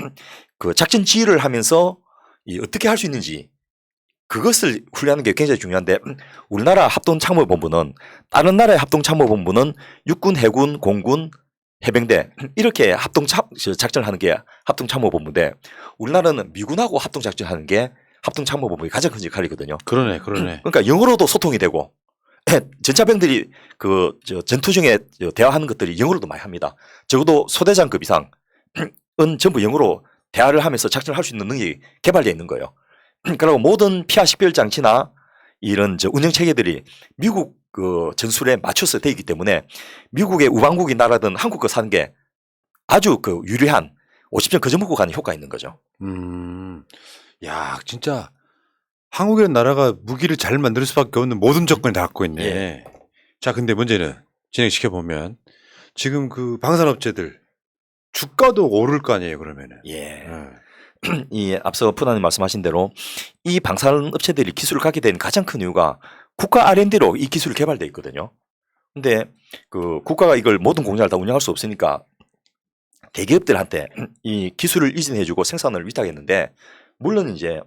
그 작전 지휘를 하면서 이 어떻게 할 수 있는지 그것을 훈련하는 게 굉장히 중요한데, 우리나라 합동참모본부는 다른 나라의 합동참모본부는 육군, 해군, 공군, 해병대 이렇게 작전을 하는 게 합동참모본부인데, 우리나라는 미군하고 합동작전하는 게 합동참모본부의 가장 큰 역할이거든요. 그러네. 그러니까 영어로도 소통이 되고 전차병들이 그 전투 중에 대화하는 것들이 영어로도 많이 합니다. 적어도 소대장급 이상은 전부 영어로 대화를 하면서 작전을 할 수 있는 능력이 개발되어 있는 거예요. 그리고 모든 피하 식별 장치나 이런 운영 체계들이 미국 그 전술에 맞춰서 되어 있기 때문에 미국의 우방국이 나라든 한국 거 사는 게 아주 그 유리한 50점 그 점 먹고 가는 효과가 있는 거죠. 야, 진짜 한국이라는 나라가 무기를 잘 만들 수밖에 없는 모든 조건을 다 갖고 있네. 예. 자, 근데 문제는 진행시켜 보면 지금 그 방산업체들 주가도 오를 거 아니에요, 그러면은. 예. 이 앞서 푸나님 말씀하신 대로 이 방산업체들이 기술을 갖게 된 가장 큰 이유가 국가 R&D로 이 기술이 개발되어 있거든요. 근데 그 국가가 이걸 모든 공장을 다 운영할 수 없으니까 대기업들한테 이 기술을 이전해주고 생산을 위탁했는데, 물론 이제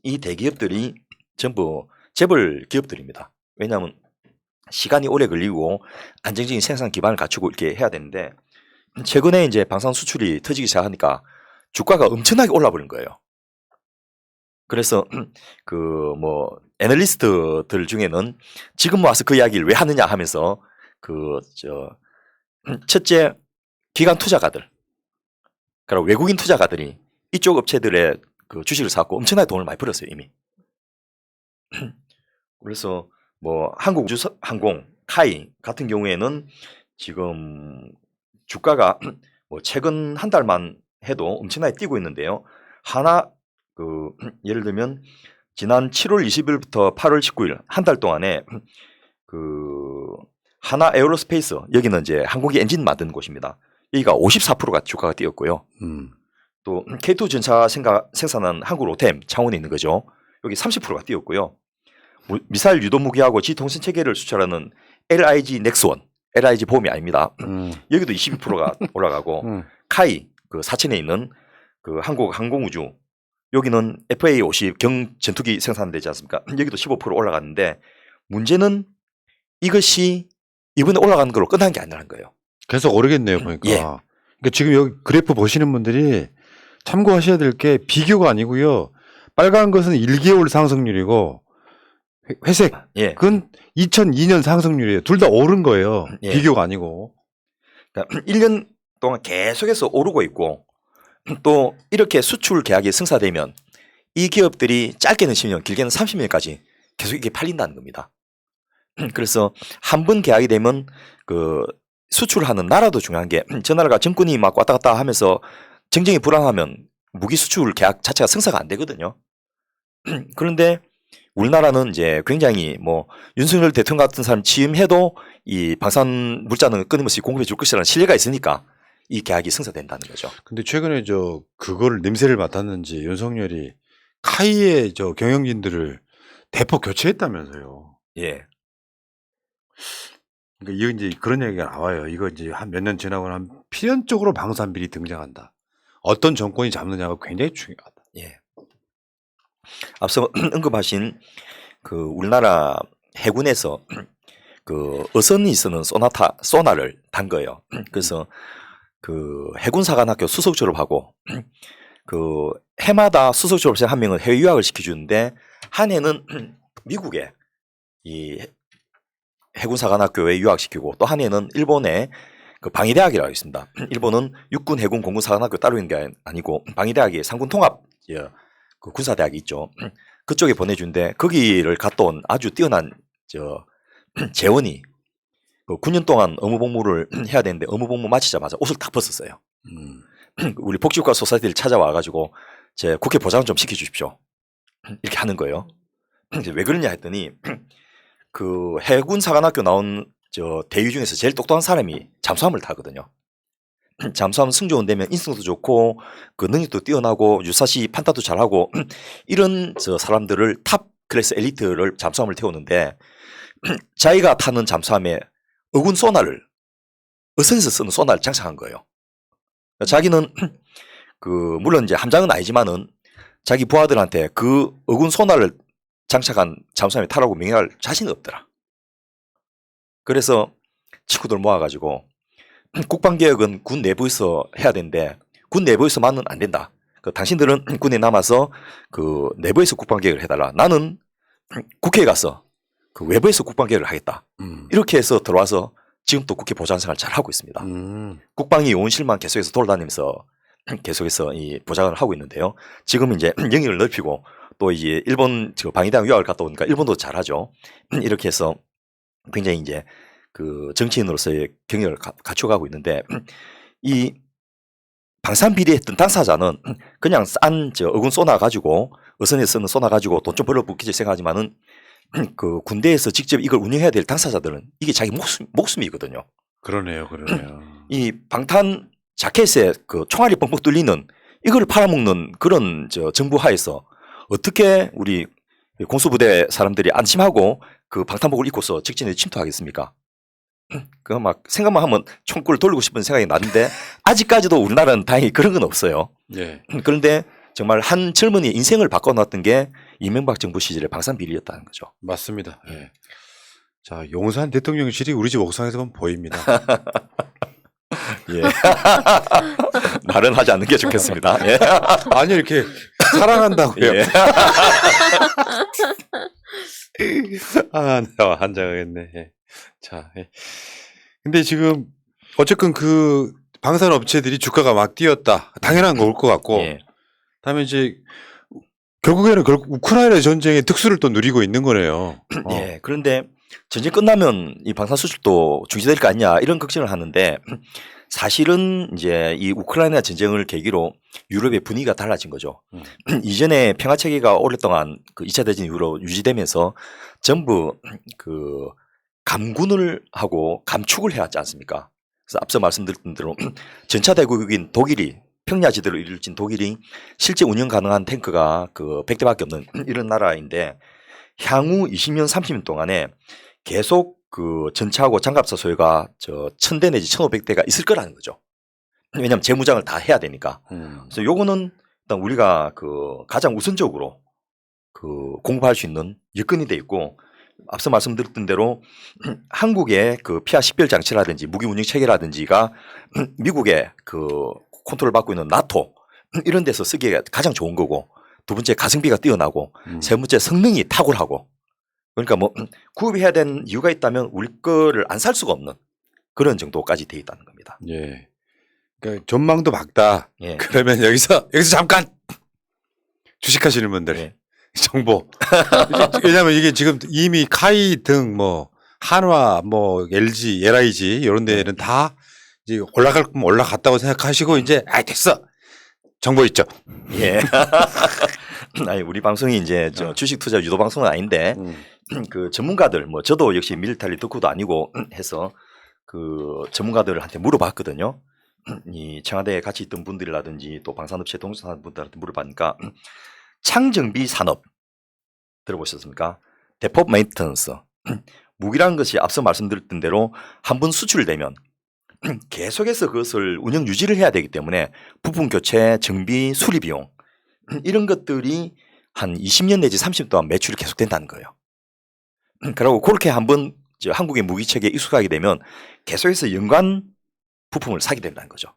이 대기업들이 전부 재벌 기업들입니다. 왜냐하면 시간이 오래 걸리고 안정적인 생산 기반을 갖추고 이렇게 해야 되는데, 최근에 이제 방산 수출이 터지기 시작하니까 주가가 엄청나게 올라버린 거예요. 그래서 그 뭐 애널리스트들 중에는 지금 와서 그 이야기를 왜 하느냐 하면서 그 첫째 기관 투자가들, 그리고 외국인 투자가들이 이쪽 업체들의 그 주식을 사고 엄청나게 돈을 많이 벌었어요 이미. 그래서 뭐 한국우주항공 카이 같은 경우에는 지금 주가가 뭐 최근 한 달만 해도 엄청나게 뛰고 있는데요. 하나 그 예를 들면 지난 7월 20일부터 8월 19일 한 달 동안에 그 하나 에어로스페이스, 여기는 이제 항공기 엔진 만드는 곳입니다. 여기가 54%가 주가가 뛰었고요. 또 K2 전차 생산한 한국로템 창원에 있는 거죠. 여기 30%가 뛰었고요. 미사일 유도 무기하고 지통신 체계를 수출하는 LIG 넥스원, LIG 보험이 아닙니다. 여기도 22%가 올라가고 카이 그 사천에 있는 그 한국 항공우주, 여기는 FA-50 경 전투기 생산되지 않습니까? 여기도 15% 올라갔는데, 문제는 이것이 이번에 올라가는 걸로 끝난 게 아니라는 거예요. 계속 오르겠네요, 보니까. 예. 그러니까 지금 여기 그래프 보시는 분들이 참고하셔야 될 게 비교가 아니고요. 빨간 것은 1개월 상승률이고 회색. 예. 그건 2002년 상승률이에요. 둘 다 오른 거예요. 예. 비교가 아니고. 그러니까 1년 동안 계속해서 오르고 있고 또 이렇게 수출 계약이 승사되면 이 기업들이 짧게는 10년, 길게는 30년까지 계속 이게 팔린다는 겁니다. 그래서 한 번 계약이 되면 그 수출하는 나라도 중요한 게 저 나라가 정권이 막 왔다 갔다 하면서 정쟁이 불안하면 무기 수출 계약 자체가 승사가 안 되거든요. 그런데 우리나라는 이제 굉장히 뭐 윤석열 대통령 같은 사람 취임해도 이 방산 물자는 끊임없이 공급해 줄 것이라는 신뢰가 있으니까 이 계약이 승사된다는 거죠. 근데 최근에 그거를 냄새를 맡았는지 윤석열이 카이의 경영진들을 대폭 교체했다면서요. 예. 그러니까 이거 이제 그런 얘기가 나와요. 이거 이제 한 몇 년 지나고 나면 필연적으로 방산비리 등장한다. 어떤 정권이 잡느냐가 굉장히 중요하다. 예. 앞서 언급하신 그 우리나라 해군에서 그 어선이 쓰는 소나를 단 거예요. 그래서 그 해군사관학교 수석 졸업하고 그 해마다 수석 졸업생 한 명은 해외 유학을 시켜주는데 한 해는 미국에 이 해군사관학교에 유학시키고 또 한 해는 일본의 그 방위대학이라고 있습니다. 일본은 육군, 해군, 공군 사관학교 따로 있는 게 아니고 방위대학이 상군 통합 그 군사대학이 있죠. 그쪽에 보내준데 거기를 갔다 온 아주 뛰어난 재원이 그 9년 동안 의무복무를 해야 되는데 의무복무 마치자마자 옷을 다 벗었어요. 우리 복지국가 소사이티를 찾아와가지고 제 국회 보장 좀 시켜주십시오. 이렇게 하는 거예요. 왜 그러냐 했더니 그 해군 사관학교 나온 대위 중에서 제일 똑똑한 사람이 잠수함을 타거든요. 잠수함 승조원 되면 인성도 좋고 그 능력도 뛰어나고 유사시 판단도 잘하고 이런 사람들을 탑 클래스 엘리트를 잠수함을 태우는데 자기가 타는 잠수함에 어군 소나를 어선에서 쓰는 소나를 장착한 거예요. 자기는 그 물론 이제 함장은 아니지만은 자기 부하들한테 그 어군 소나를 장착한 잠수함에 타라고 명령할 자신이 없더라. 그래서 친구들 모아가지고 국방개혁은 군 내부에서 해야 되는데 군 내부에서만은 안 된다. 그 당신들은 군에 남아서 그 내부에서 국방개혁을 해달라. 나는 국회에 가서 그 외부에서 국방개혁을 하겠다. 이렇게 해서 들어와서 지금 또 국회 보좌관 생활 잘 하고 있습니다. 국방위 요원실만 계속해서 돌아다니면서 계속해서 이 보좌관을 하고 있는데요. 지금 이제 영역을 넓히고 또 이제 일본 방위대학 유학을 갔다 오니까 일본도 잘하죠. 이렇게 해서 굉장히 이제 그 정치인으로서의 경력을 갖춰가고 있는데 이 방산 비리했던 당사자는 그냥 싼 어군 쏘나 가지고 어선에 쓰는 쏘나 가지고 돈 좀 벌어붙기지 생각하지만은 그 군대에서 직접 이걸 운영해야 될 당사자들은 이게 자기 목숨이거든요. 그러네요. 이 방탄 자켓에 그 총알이 뻥뻥 뚫리는 이걸 팔아먹는 그런 정부 하에서 어떻게 우리 공수부대 사람들이 안심하고 그 방탄복을 입고서 직진에 침투하겠습니까? 그거 막 생각만 하면 총구를 돌리고 싶은 생각이 나는데 아직까지도 우리나라는 다행히 그런 건 없어요. 예. 그런데 정말 한 젊은이 인생을 바꿔놨던 게 이명박 정부 시절의 방산 비리였다는 거죠. 맞습니다. 예. 자, 용산 대통령실이 우리 집 옥상에서 보면 보입니다. 예. 말은 하지 않는 게 좋겠습니다. 예. 아니 이렇게 사랑한다고요. 예. 아, 내가 한장하겠네. 예. 자, 예. 근데 지금 어쨌든 그 방산 업체들이 주가가 막 뛰었다. 당연한 거 올 것 같고. 예. 다음에 이제 결국에는 우크라이나 전쟁의 특수를 또 누리고 있는 거네요. 예. 그런데 전쟁 끝나면 이 방산 수출도 중지될 거 아니냐 이런 걱정을 하는데 사실은 이제 이 우크라이나 전쟁을 계기로 유럽의 분위기가 달라진 거죠. 이전에 평화 체계가 오랫동안 그 2차 대전 이후로 유지되면서 전부 그 감군을 하고 감축을 해왔지 않습니까? 그래서 앞서 말씀드렸던 대로 전차 대국인 독일이 평야지대로 이룰진 독일이 실제 운영 가능한 탱크가 그 100대밖에 없는 이런 나라인데 향후 20년 30년 동안에 계속 그 전차하고 장갑차 소유가 1000대 내지 1500대가 있을 거라는 거죠. 왜냐하면 재무장을 다 해야 되니까. 그래서 요거는 일단 우리가 그 가장 우선적으로 그 공부할 수 있는 여건이 돼 있고 앞서 말씀드렸던 대로 한국의 그 피하 식별 장치라든지 무기 운영 체계라든지가 미국의 그 컨트롤 받고 있는 나토 이런 데서 쓰기가 가장 좋은 거고 두 번째 가성비가 뛰어나고 세 번째 성능이 탁월하고 그러니까 뭐 구입해야 되는 이유가 있다면 우리 거를 안 살 수가 없는 그런 정도까지 돼 있다는 겁니다. 예. 그러니까 전망도 막다. 예. 그러면 여기서 잠깐 주식하시는 분들 예. 정보. 왜냐하면 이게 지금 이미 카이 등 뭐 한화, 뭐 LG, LIG 이런 데는 다 이제 올라갈 거면 올라갔다고 생각하시고 이제 됐어. 정보 있죠. 예. 아니 우리 방송이 이제 저 주식 투자 유도 방송은 아닌데 그 전문가들 뭐 저도 역시 밀리터리 덕후도 아니고 해서 그 전문가들한테 물어봤거든요. 이 청와대에 같이 있던 분들이라든지 또 방산업체 동수산 분들한테 물어봤으니까 창정비 산업 들어보셨습니까? 데포 메인터넌스 무기란 것이 앞서 말씀드렸던 대로 한 번 수출되면 계속해서 그것을 운영 유지를 해야 되기 때문에 부품 교체, 정비, 수리 비용 이런 것들이 한 20년 내지 30년 동안 매출이 계속된다는 거예요. 그리고 그렇게 한번 한국의 무기체계에 익숙하게 되면 계속해서 연관 부품을 사게 된다는 거죠.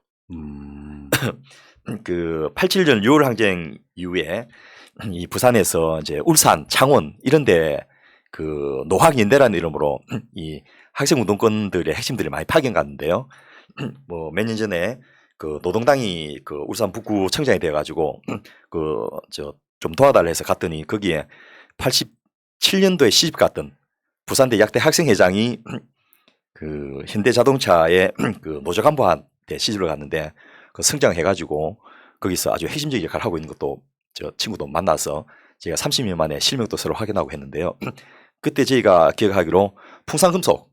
그 87년 6월 항쟁 이후에 이 부산에서 이제 울산, 창원 이런데 그 노학연대라는 이름으로 이 학생 운동권들의 핵심들이 많이 파견 갔는데요. 뭐 몇 년 전에 그 노동당이 그 울산 북구 청장이 돼가지고 그 좀 도와달라 해서 갔더니 거기에 87년도에 시집 갔던 부산대 약대 학생회장이 그 현대자동차의 그 노조 간부한테 시집을 갔는데 그 성장해가지고 거기서 아주 핵심적인 역할을 하고 있는 것도 저 친구도 만나서 제가 30년 만에 실명도 서로 확인하고 했는데요. 그때 저희가 기억하기로 풍산금속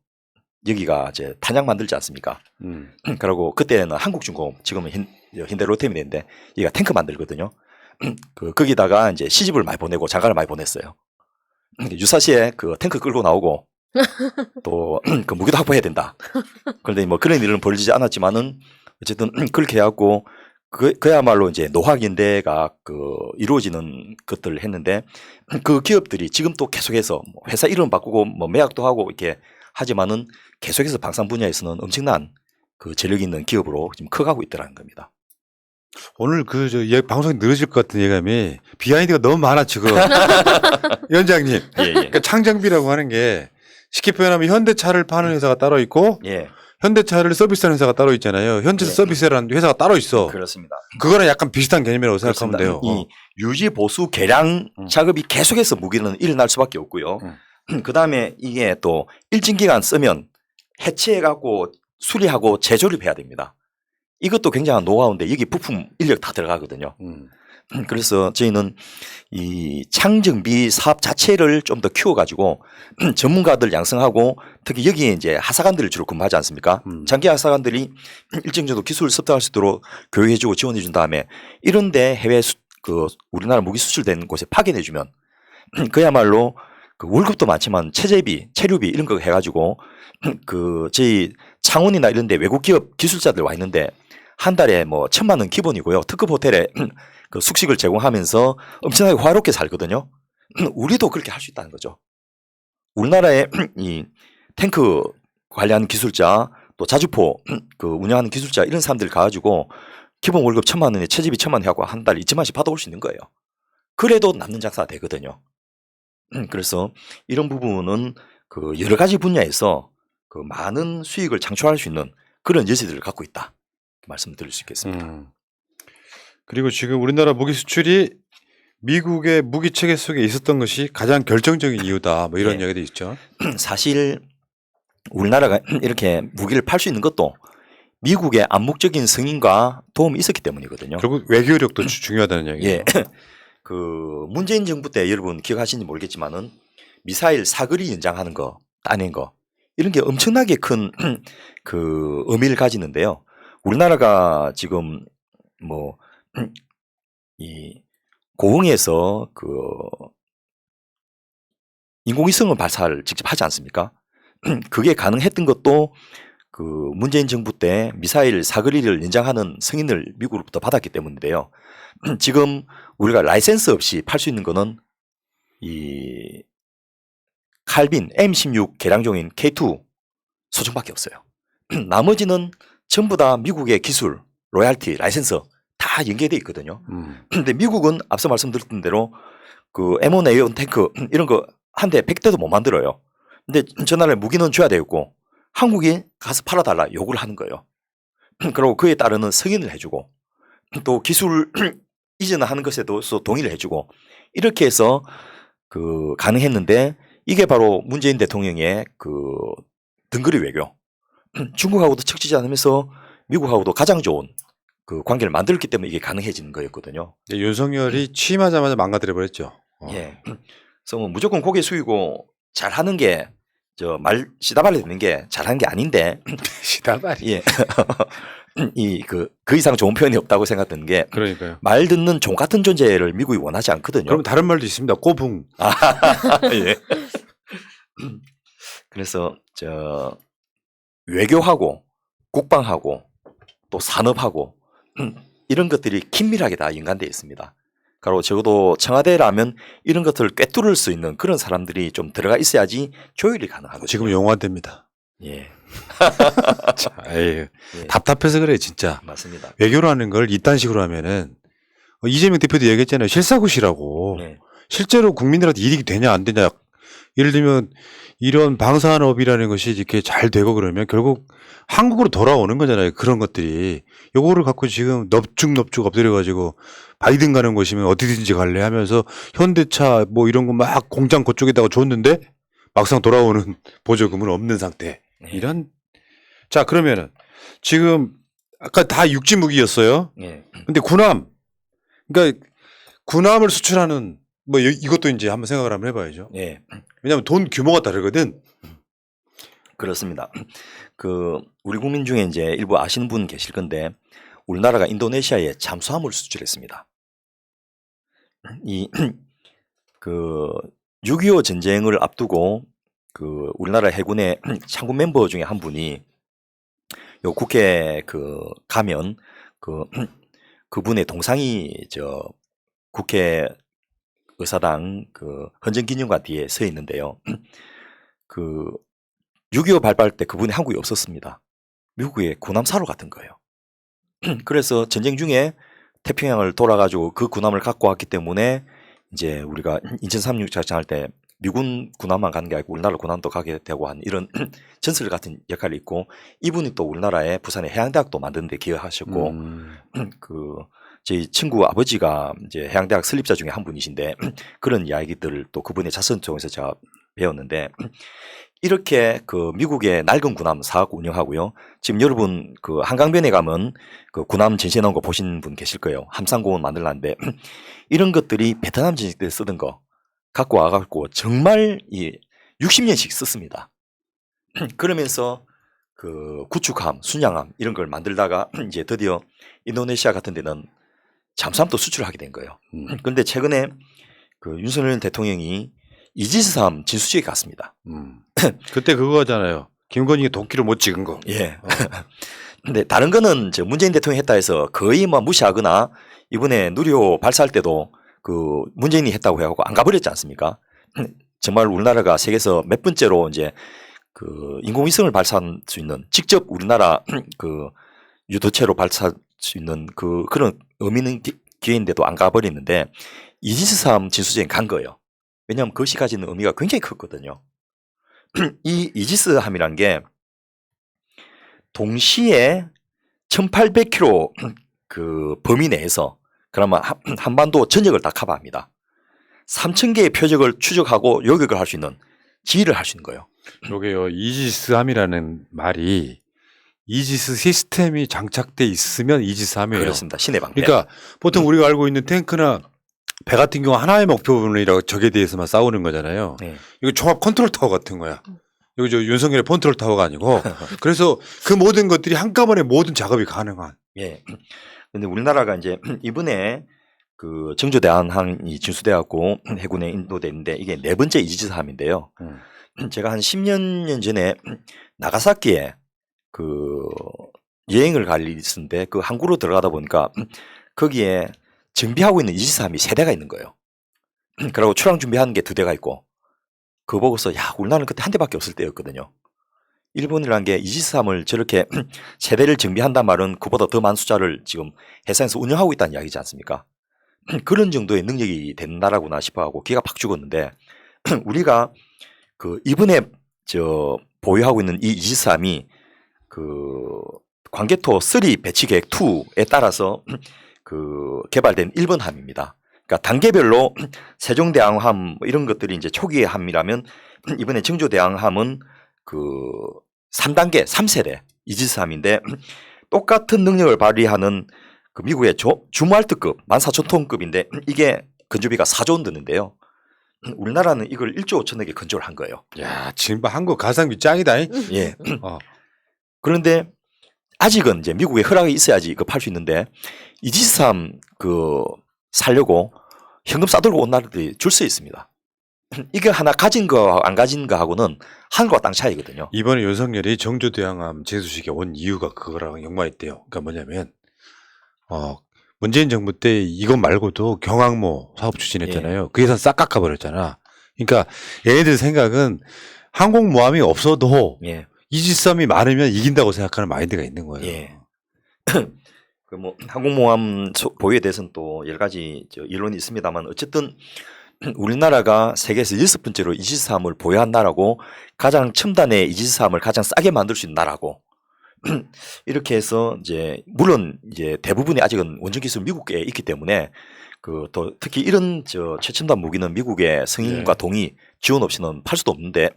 여기가 이제 탄약 만들지 않습니까? 그리고 그때는 한국중공업 지금은 현대로템인데 여기가 탱크 만들거든요. 거기다가 이제 시집을 많이 보내고 장가를 많이 보냈어요. 유사시에 그 탱크 끌고 나오고 또 그 무기도 확보해야 된다. 그런데 뭐 그런 일은 벌어지지 않았지만은 어쨌든 그렇게 해갖고 그야말로 이제 노학연대가 그 이루어지는 것들을 했는데 그 기업들이 지금 또 계속해서 회사 이름 바꾸고 뭐 매각도 하고 이렇게 하지만은 계속해서 방산 분야에서는 엄청난 그 재력 있는 기업으로 지금 커가고 있더라는 겁니다. 오늘 방송이 늘어질 것 같은 예감이 비하인드가 너무 많아 지금. 위원장님. 예. 그러니까 창정비라고 하는 게 쉽게 표현하면 현대차를 파는 회사가 따로 있고 예. 현대차를 서비스하는 회사가 따로 있잖아요. 현대 예. 서비스라는 회사가 따로 있어. 그렇습니다. 그거랑 약간 비슷한 개념이라고 생각하면 돼요. 이 유지 보수 개량 작업이 계속해서 무기는 일어날 수밖에 없고요. 그 다음에 이게 또 일정 기간 쓰면 해체해갖고 수리하고 재조립해야 됩니다. 이것도 굉장한 노하우인데 여기 부품 인력 다 들어가거든요. 그래서 저희는 이 창정비 사업 자체를 좀 더 키워가지고 전문가들 양성하고 특히 여기에 이제 하사관들을 주로 근무하지 않습니까? 장기 하사관들이 일정 정도 기술을 습득할 수 있도록 교육해주고 지원해준 다음에 이런데 해외 그 우리나라 무기 수출된 곳에 파견해주면 그야말로 그 월급도 많지만 체재비, 체류비 이런 거 해가지고 그 저희 창원이나 이런데 외국 기업 기술자들 와 있는데 한 달에 뭐 1,000만 원 기본이고요. 특급 호텔에 그 숙식을 제공하면서 엄청나게 화롭게 살거든요. 우리도 그렇게 할 수 있다는 거죠. 우리나라에 이 탱크 관리하는 기술자 또 자주포 그 운영하는 기술자 이런 사람들 가가지고 기본 월급 1,000만 원에 체집이 1,000만 원 하고 한 달 2천만 원씩 받아올 수 있는 거예요. 그래도 남는 장사가 되거든요. 그래서 이런 부분은 그 여러 가지 분야에서 그 많은 수익을 창출할 수 있는 그런 여지들을 갖고 있다. 말씀드릴 수 있겠습니다. 그리고 지금 우리나라 무기 수출이 미국의 무기 체계 속에 있었던 것이 가장 결정적인 이유다. 뭐 이런 이야기도 있죠. 사실 우리나라가 이렇게 무기를 팔 수 있는 것도 미국의 암묵적인 승인과 도움이 있었기 때문이거든요. 결국 외교력도 중요하다는 이야기예요. 예. 그 문재인 정부 때 여러분 기억하시는지 모르겠지만은 미사일 사거리 연장하는 거, 따낸 거 이런 게 엄청나게 큰 그 의미를 가지는데요. 우리나라가 지금 뭐 이 고흥에서 그 인공위성을 발사를 직접 하지 않습니까? 그게 가능했던 것도 그 문재인 정부 때 미사일 사거리를 연장하는 승인을 미국으로부터 받았기 때문인데요. 지금 우리가 라이센스 없이 팔 수 있는 거는 이 칼빈 M16 개량종인 K2 소총밖에 없어요. 나머지는 전부 다 미국의 기술, 로얄티, 라이센스 다 연계되어 있거든요. 근데 미국은 앞서 말씀드렸던 대로 그 M1A1 탱크 이런 거 한 대 100대도 못 만들어요. 근데 전날에 무기는 줘야 되겠고 한국이 가서 팔아달라 요구를 하는 거예요. 그리고 그에 따르는 승인을 해주고 또 기술 이전하는 것에도 동의를 해주고 이렇게 해서 그 가능했는데 이게 바로 문재인 대통령의 그 등거리 외교. 중국하고도 척지지 않으면서 미국하고도 가장 좋은 그 관계를 만들었기 때문에 이게 가능해지는 거였거든요. 윤석열이 취임하자마자 망가뜨려 버렸죠. 예. 그래서 뭐 무조건 고개 숙이고 잘하는 게 저 말 시다발리 듣는 게 잘하는 게 아닌데 시다발이. 예. 그 이상 좋은 표현이 없다고 생각드는 게 그러니까요. 말 듣는 종 같은 존재를 미국이 원하지 않거든요. 그럼 다른 말도 있습니다. 꼬붕. 예. 그래서 저 외교하고 국방하고 또 산업하고 이런 것들이 긴밀하게 다 연관되어 있습니다. 그리고 적어도 청와대라면 이런 것들을 꿰뚫을 수 있는 그런 사람들이 좀 들어가 있어야지 조율이 가능하거든요. 지금 용화됩니다. 예. 자, 에이, 예. 답답해서 그래 진짜. 맞습니다. 외교라는 걸 이딴 식으로 하면은 이재명 대표도 얘기했잖아요. 실사굿이라고. 네. 실제로 국민들한테 이익이 되냐 안 되냐. 예를 들면 이런 방산업이라는 것이 이렇게 잘 되고 그러면 결국 한국으로 돌아오는 거잖아요. 그런 것들이. 요거를 갖고 지금 넙죽 엎드려가지고 바이든 가는 곳이면 어디든지 갈래 하면서 현대차 뭐 이런 거 막 공장 그쪽에다가 줬는데 막상 돌아오는 보조금은 없는 상태. 네. 이런. 자, 그러면은 지금 아까 다 육지 무기였어요. 예. 근데 군함. 그러니까 군함을 수출하는 뭐 이것도 이제 한번 생각을 한번 해봐야죠. 예. 왜냐하면 돈 규모가 다르거든. 그렇습니다. 그 우리 국민 중에 이제 일부 아시는 분 계실 건데 우리나라가 인도네시아에 잠수함을 수출했습니다. 이 그 6.25 전쟁을 앞두고 그 우리나라 해군의 참군 멤버 중에 한 분이 요 국회 그 가면 그분의 동상이 저 국회 의사당 그 헌정기념관 뒤에 서 있는데요. 그 6.25 발발 때 그분이 한국에 없었습니다. 미국에 군함사로 갔던 거예요. 그래서 전쟁 중에 태평양을 돌아가지고 그 군함을 갖고 왔기 때문에 이제 우리가 인천 3.6 작전할 때 미군 군함만 가는 게 아니고 우리나라 군함도 가게 되고 한 이런 전설 같은 역할이 있고 이분이 또 우리나라의 부산의 해양대학도 만드는 데 기여하셨고 그 저희 친구 아버지가 이제 해양대학 설립자 중에 한 분이신데 그런 이야기들을 또 그분의 자서전 통해서 제가 배웠는데 이렇게 그 미국의 낡은 군함 사갖고 운영하고요. 지금 여러분 그 한강변에 가면 그 군함 전시해 놓은 거 보신 분 계실 거예요. 함상공원 만들었는데 이런 것들이 베트남 전쟁 때 쓰던 거 갖고 와갖고 정말 이 60년씩 썼습니다. 그러면서 그 구축함, 순양함 이런 걸 만들다가 이제 드디어 인도네시아 같은 데는 잠수함도 수출하게 된 거예요. 그런데 최근에 그 윤석열 대통령이 이지스함 진수지에 갔습니다. 그때 그거잖아요. 김건희가 도끼를 못 찍은 거. 예. 근데 다른 거는 저 문재인 대통령이 했다 해서 거의 뭐 무시하거나 이번에 누리호 발사할 때도 그 문재인이 했다고 해갖고 안 가버렸지 않습니까? 정말 우리나라가 세계에서 몇 번째로 이제 그 인공위성을 발사할 수 있는 직접 우리나라 그 유도체로 발사할 수 있는 그런 의미 있는 기회인데도 안 가버렸는데 이지스함 진수지에 간 거예요. 왜냐하면 그것이 가지는 의미가 굉장히 컸거든요. 이 이지스함이란 게 동시에 1800km 그 범위 내에서 그러면 한반도 전역을 다 커버합니다. 3000개의 표적을 추적하고 요격을 할 수 있는 지휘를 할 수 있는 거예요. 요게요. 이지스함이라는 말이 이지스 시스템이 장착돼 있으면 이지스함이에요. 그렇습니다. 신의 방패. 그러니까 보통 우리가 알고 있는 탱크나 배 같은 경우 하나의 목표분이라고 적에 대해서만 싸우는 거잖아요. 네. 이거 종합 컨트롤 타워 같은 거야. 이거 저 윤석열의 컨트롤 타워가 아니고 그래서 그 모든 것들이 한꺼번에 모든 작업이 가능한. 예. 근데 우리나라가 이제 이번에 그 정조대한항이 진수돼갖고 해군에 인도됐는데 이게 네 번째 이지스함인데요. 제가 한 10년 전에 나가사키에 그 여행을 갈 일이 있었는데 그 항구로 들어가다 보니까 거기에 정비하고 있는 이지스함이 3대가 있는 거예요. 그리고 출항 준비하는 게 2대가 있고 그거 보고서 야 우리나라는 그때 한 대밖에 없을 때였거든요. 일본이라는 게 이지스함을 저렇게 3대를 정비한단 말은 그보다 더 많은 숫자를 지금 해상에서 운영하고 있다는 이야기지 않습니까? 그런 정도의 능력이 된 나라구나 싶어하고 기가 팍 죽었는데 우리가 그 이번에 보유하고 있는 이 23이 그 광개토 3 배치 계획 2에 따라서 그 개발된 1번 함입니다. 그러니까 단계별로 세종대왕함 뭐 이런 것들이 이제 초기의 함이라면 이번에 정조대왕함은 그 3단계 3세대 이지스함인데 똑같은 능력을 발휘하는 그 미국의 주말트급 14,000톤급인데 이게 건조비가 4조 원 드는데요. 우리나라는 이걸 1조 5천억에 건조를 한 거예요. 야, 지금 한국 가성비 짱이다. 예. 어. 그런데 아직은 이제 미국의 허락이 있어야지 이거 팔 수 있는데 이지스함 그 살려고 현금 싸들고 온 나라들이 줄 서 있습니다. 이게 하나 가진 거 안 가진 거하고는 하늘과 땅 차이거든요. 이번에 윤석열이 정조대왕함 제수식에 온 이유가 그거랑 연관있대요. 그러니까 뭐냐면 문재인 정부 때 이것 말고도 경항모 사업 추진했잖아요. 그 예산 싹 깎아버렸잖아. 그러니까 얘네들 생각은 항공모함이 없어도 예. 이지스함이 많으면 이긴다고 생각하는 마인드가 있는 거예요. 예. 그 뭐 항공모함 보유에 대해서는 또 여러 가지 이론이 있습니다만 어쨌든 우리나라가 세계에서 6번째로 이지스함을 보유한 나라고 가장 첨단의 이지스함을 가장 싸게 만들 수 있는 나라고 이렇게 해서 이제 물론 이제 대부분이 아직은 원전 기술 미국에 있기 때문에 그 더 특히 이런 최첨단 무기는 미국의 승인과 동의 지원 없이는 팔 수도 없는데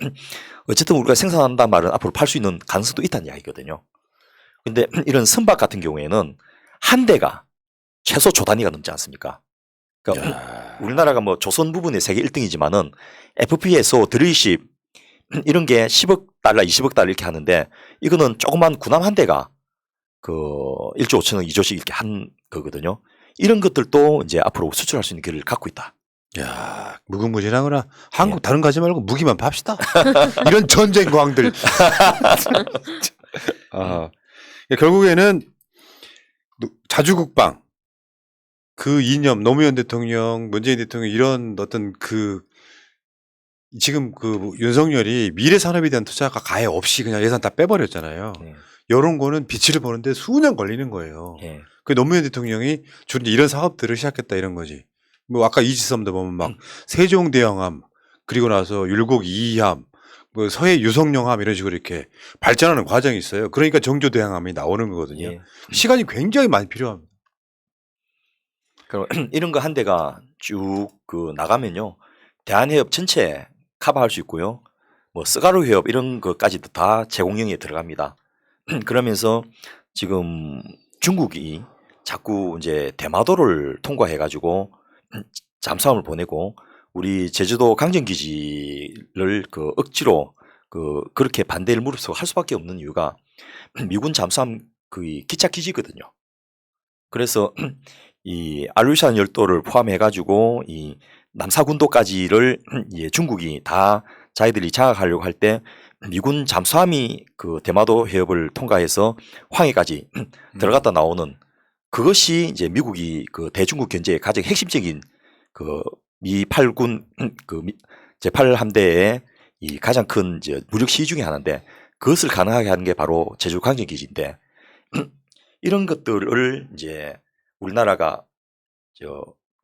어쨌든 우리가 생산한다는 말은 앞으로 팔 수 있는 가능성도 있다는 이야기거든요. 근데 이런 선박 같은 경우에는 한 대가 최소 조 단위가 넘지 않습니까? 그러니까 우리나라가 뭐 조선 부분에 세계 1등이지만은 FPSO 드릴십 이런 게 10억 달러, 20억 달러 이렇게 하는데 이거는 조그만 군함 한 대가 그 1조 5천억, 2조씩 이렇게 한 거거든요. 이런 것들도 이제 앞으로 수출할 수 있는 길을 갖고 있다. 야, 무궁무진하구나. 한국 다른 거 하지 말고 무기만 팝시다. 이런 전쟁 광들. 결국에는 자주국방 그 이념 노무현 대통령, 문재인 대통령 이런 어떤 그 지금 그 윤석열이 미래 산업에 대한 투자가 가해 없이 그냥 예산 다 빼버렸잖아요. 이런 거는 빛을 보는데 수년 걸리는 거예요. 그 노무현 대통령이 주로 이런 사업들을 시작했다 이런 거지. 뭐 아까 이지스함도 보면 막 세종대왕함 그리고 나서 율곡 2함 뭐 서해 유성룡함 이런 식으로 이렇게 발전하는 과정이 있어요. 그러니까 정조대왕함이 나오는 거거든요. 시간이 굉장히 많이 필요합니다. 그럼 이런 거 한 대가 쭉 그 나가면요 대한해협 전체 커버할 수 있고요. 뭐 스가루 해협 이런 것까지도 다 제공영에 들어갑니다. 그러면서 지금 중국이 자꾸 이제 대마도를 통과해가지고 잠수함을 보내고 우리 제주도 강정기지를 그 억지로 그렇게 반대를 무릅쓰고 할 수밖에 없는 이유가 미군 잠수함 그 기착 기지거든요. 그래서 이 알루시안 열도를 포함해가지고 이 남사군도까지를 중국이 다 자기들이 장악하려고 할 때 미군 잠수함이 그 대마도 해협을 통과해서 황해까지 들어갔다 나오는 그것이 이제 미국이 그 대중국 견제의 가장 핵심적인 그 미 8군 그 제8함대의 이 가장 큰 이제 무력 시위 중에 하나인데 그것을 가능하게 하는 게 바로 제주 강정기지인데 이런 것들을 이제 우리나라가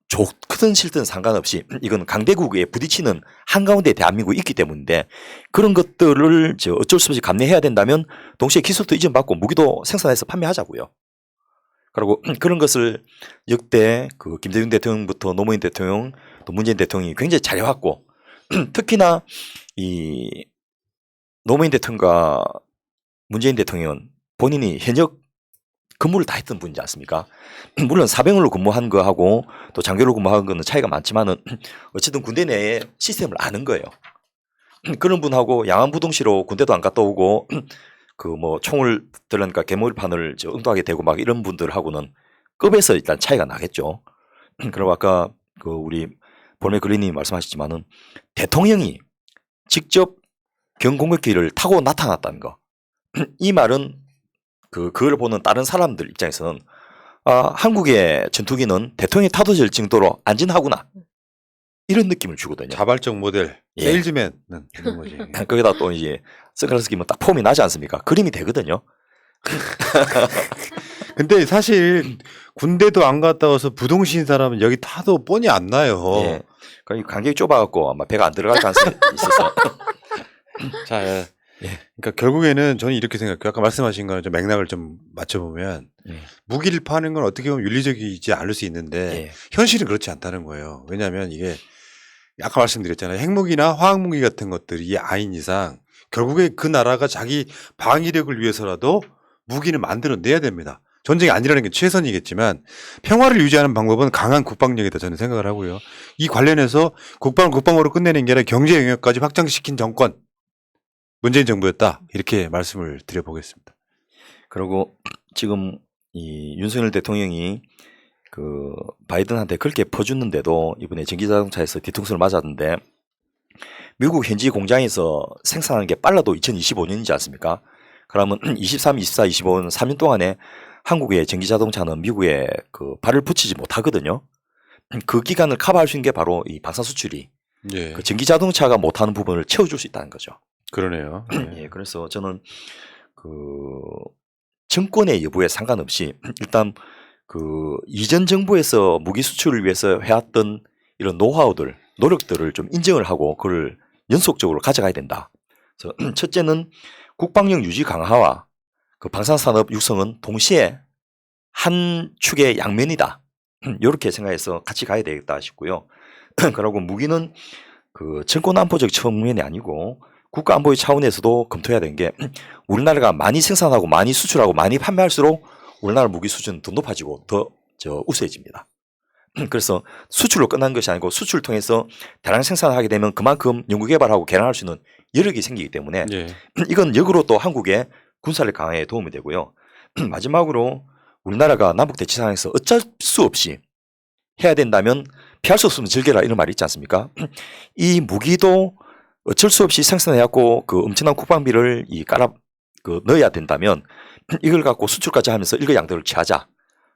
좋든 싫든 상관없이 이건 강대국에 부딪히는 한가운데 대한민국이 있기 때문인데 그런 것들을 어쩔 수 없이 감내해야 된다면 동시에 기술도 이전받고 무기도 생산해서 판매하자고요. 그리고 그런 것을 역대 그 김대중 대통령부터 노무현 대통령 또 문재인 대통령이 굉장히 잘해왔고 특히나 이 노무현 대통령과 문재인 대통령은 본인이 현역 근무를 다 했던 분이지 않습니까? 물론 사병으로 근무한 거하고 또 장교로 근무한 거는 차이가 많지만은 어쨌든 군대 내에 시스템을 아는 거예요. 그런 분하고 양안부동시로 군대도 안 갔다 오고 그 뭐 총을 들으니까 개몰판을 응도하게 되고 막 이런 분들하고는 급에서 일단 차이가 나겠죠. 그리고 아까 그 우리 볼메 그린님이 말씀하셨지만은 대통령이 직접 경공격기를 타고 나타났다는 거. 이 말은 그걸 보는 다른 사람들 입장에서는 한국의 전투기는 대통령이 타도 될 정도로 안전하구나 이런 느낌을 주거든요. 자발적 모델, 세일즈맨은 있는 거지. 거기다 또 이제 선글라스 끼면 딱 폼이 나지 않습니까? 그림이 되거든요. 근데 사실 군대도 안 갔다 와서 부동신 사람은 여기 타도 뻔히 안 나요. 그러니까 간격이 좁아갖고 아마 배가 안 들어갈 가능성이 있어서. 자, 예. 예. 그러니까 결국에는 저는 이렇게 생각해요. 아까 말씀하신 거는 좀 맥락을 좀 맞춰보면 예. 무기를 파는 건 어떻게 보면 윤리적이지 않을 수 있는데 예. 현실은 그렇지 않다는 거예요. 왜냐하면 이게 아까 말씀드렸잖아요. 핵무기나 화학무기 같은 것들이 아닌 이상 결국에 그 나라가 자기 방위력을 위해서라도 무기는 만들어내야 됩니다. 전쟁이 아니라는 게 최선이겠지만 평화를 유지하는 방법은 강한 국방력이다 저는 생각을 하고요. 이 관련해서 국방을 국방으로 끝내는 게 아니라 경제 영역까지 확장시킨 정권 문재인 정부였다 이렇게 말씀을 드려보겠습니다. 그리고 지금 이 윤석열 대통령이 그 바이든한테 그렇게 퍼주는데도 이번에 전기자동차에서 뒤통수를 맞았는데 미국 현지 공장에서 생산하는 게 빨라도 2025년이지 않습니까? 그러면 23, 24, 25년 3년 동안에 한국의 전기자동차는 미국에 그 발을 붙이지 못하거든요. 그 기간을 커버할 수 있는 게 바로 이 방산 수출이 예, 그 전기자동차가 못하는 부분을 채워줄 수 있다는 거죠. 그러네요. 예, 그래서 저는 그 정권의 여부에 상관없이 일단 그 이전 정부에서 무기 수출을 위해서 해왔던 이런 노하우들, 노력들을 좀 인정을 하고 그걸 연속적으로 가져가야 된다. 그래서 첫째는 국방력 유지 강화와 그 방산산업 육성은 동시에 한 축의 양면이다. 이렇게 생각해서 같이 가야 되겠다 싶고요. 그리고 무기는 그 정권 안보적 측면이 아니고 국가 안보의 차원에서도 검토해야 되는 게 우리나라가 많이 생산하고 많이 수출하고 많이 판매할수록 우리나라 무기 수준은 더 높아지고 더 우수해집니다. 그래서 수출로 끝난 것이 아니고 수출을 통해서 대량 생산을 하게 되면 그만큼 연구개발하고 개량할 수 있는 여력이 생기기 때문에 예. 이건 역으로 또 한국의 군사력 강화에 도움이 되고요. 마지막으로 우리나라가 남북 대치 상황에서 어쩔 수 없이 해야 된다면 피할 수 없으면 즐겨라 이런 말이 있지 않습니까? 이 무기도 어쩔 수 없이 생산해갖고 그 엄청난 국방비를 넣어야 된다면 이걸 갖고 수출까지 하면서 일거양득을 취하자.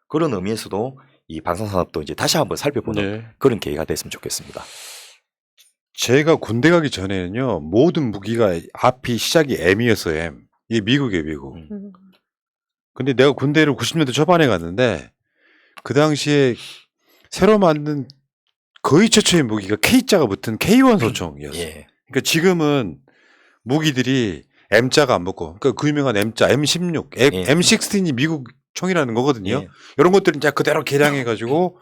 그런 의미에서도 이 방산산업도 이제 다시 한번 살펴보는 네. 그런 계기가 됐으면 좋겠습니다. 제가 군대 가기 전에는요 모든 무기가 앞이 시작이 M이었어요. M. 이게 미국이에요, 미국. 음. 근데 내가 군대를 90년대 초반에 갔는데 그 당시에 새로 만든 거의 최초의 무기가 K자가 붙은 K1 소총이었어요. 예. 그러니까 지금은 무기들이 M자가 안 붙고 그러니까 그 유명한 M자, M16, 예. M16이 미국 총이라는 거거든요. 예. 이런 것들은 이제 그대로 개량해가지고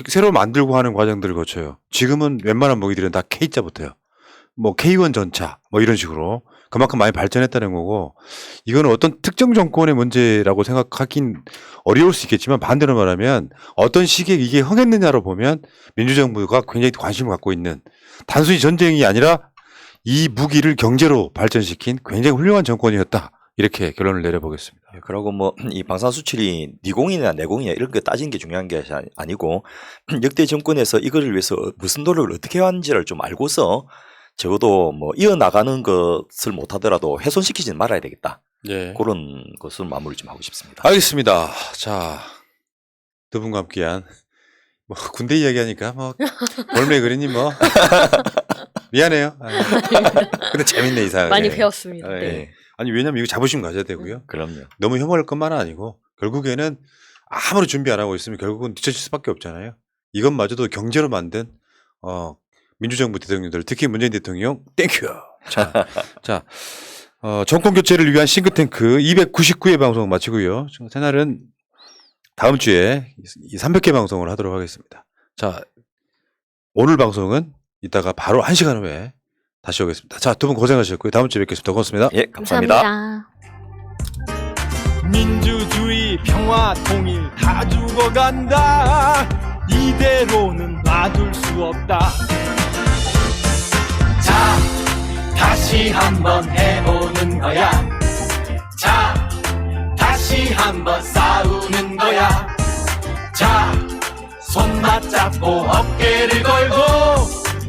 새로 만들고 하는 과정들을 거쳐요. 지금은 웬만한 무기들은 다 K자 붙어요. 뭐 K1 전차 뭐 이런 식으로 그만큼 많이 발전했다는 거고 이거는 어떤 특정 정권의 문제라고 생각하긴 어려울 수 있겠지만 반대로 말하면 어떤 시기에 이게 흥했느냐로 보면 민주정부가 굉장히 관심을 갖고 있는 단순히 전쟁이 아니라 이 무기를 경제로 발전시킨 굉장히 훌륭한 정권이었다. 이렇게 결론을 내려보겠습니다. 예, 그리고 뭐 이 방산 수출이 니공이냐 내공이냐 이런 거 따지는 게 중요한 게 아니고 역대 정권에서 이거를 위해서 무슨 노력을 어떻게 해왔는지를 좀 알고서 적어도 뭐 이어나가는 것을 못하더라도 훼손시키지는 말아야 되겠다. 네. 그런 것을 마무리 좀 하고 싶습니다. 알겠습니다. 자, 두 분과 함께한 뭐 군대 이야기하니까 뭐 볼메 그리님 뭐 미안해요. 근데 재밌네 이상하게. 많이 배웠습니다. 아, 예. 네. 아니 왜냐면 이거 자부심 가져야 되고요. 그럼요. 너무 혐오할 것만은 아니고 결국에는 아무리 준비 안 하고 있으면 결국은 뒤처질 수밖에 없잖아요. 이것마저도 경제로 만든 민주정부 대통령들 특히 문재인 대통령 땡큐. 자, 정권 교체를 위한 싱크탱크 299회 방송 마치고요. 새날은 다음 주에 300회 방송을 하도록 하겠습니다. 자, 오늘 방송은 이따가 바로 1시간 후에 다시 오겠습니다. 자, 두 분 고생하셨고요. 다음 주에 뵙겠습니다. 고맙습니다. 예, 감사합니다. 감사합니다. 민주주의 평화 통일 다 죽어간다 이대로는 놔둘 수 없다 자, 다시 한번 해보는 거야. 자, 다시 한번 싸우는 거야. 자, 손 맞잡고 어깨를 걸고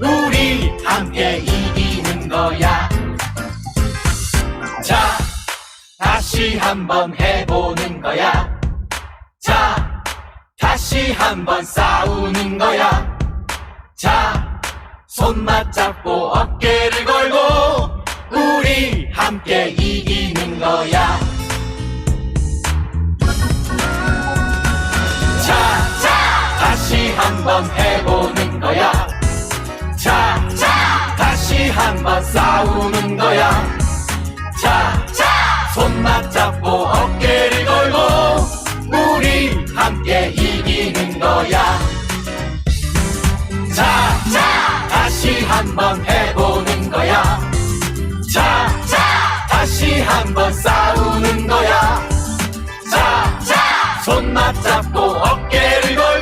우리 함께 이기는 거야. 자, 다시 한번 해보는 거야. 자, 다시 한번 싸우는 거야. 자, 손 맞잡고 어깨를 걸고 우리 함께 이기는 거야. 자, 다시 한번 해보는 거야. 한번 싸우는 거야. 자, 손 맞잡고 어깨를 걸고 우리 함께 이기는 거야. 자, 다시 한번 해보는 거야. 자, 다시 한번 싸우는 거야. 자, 손 맞잡고 어깨를 걸고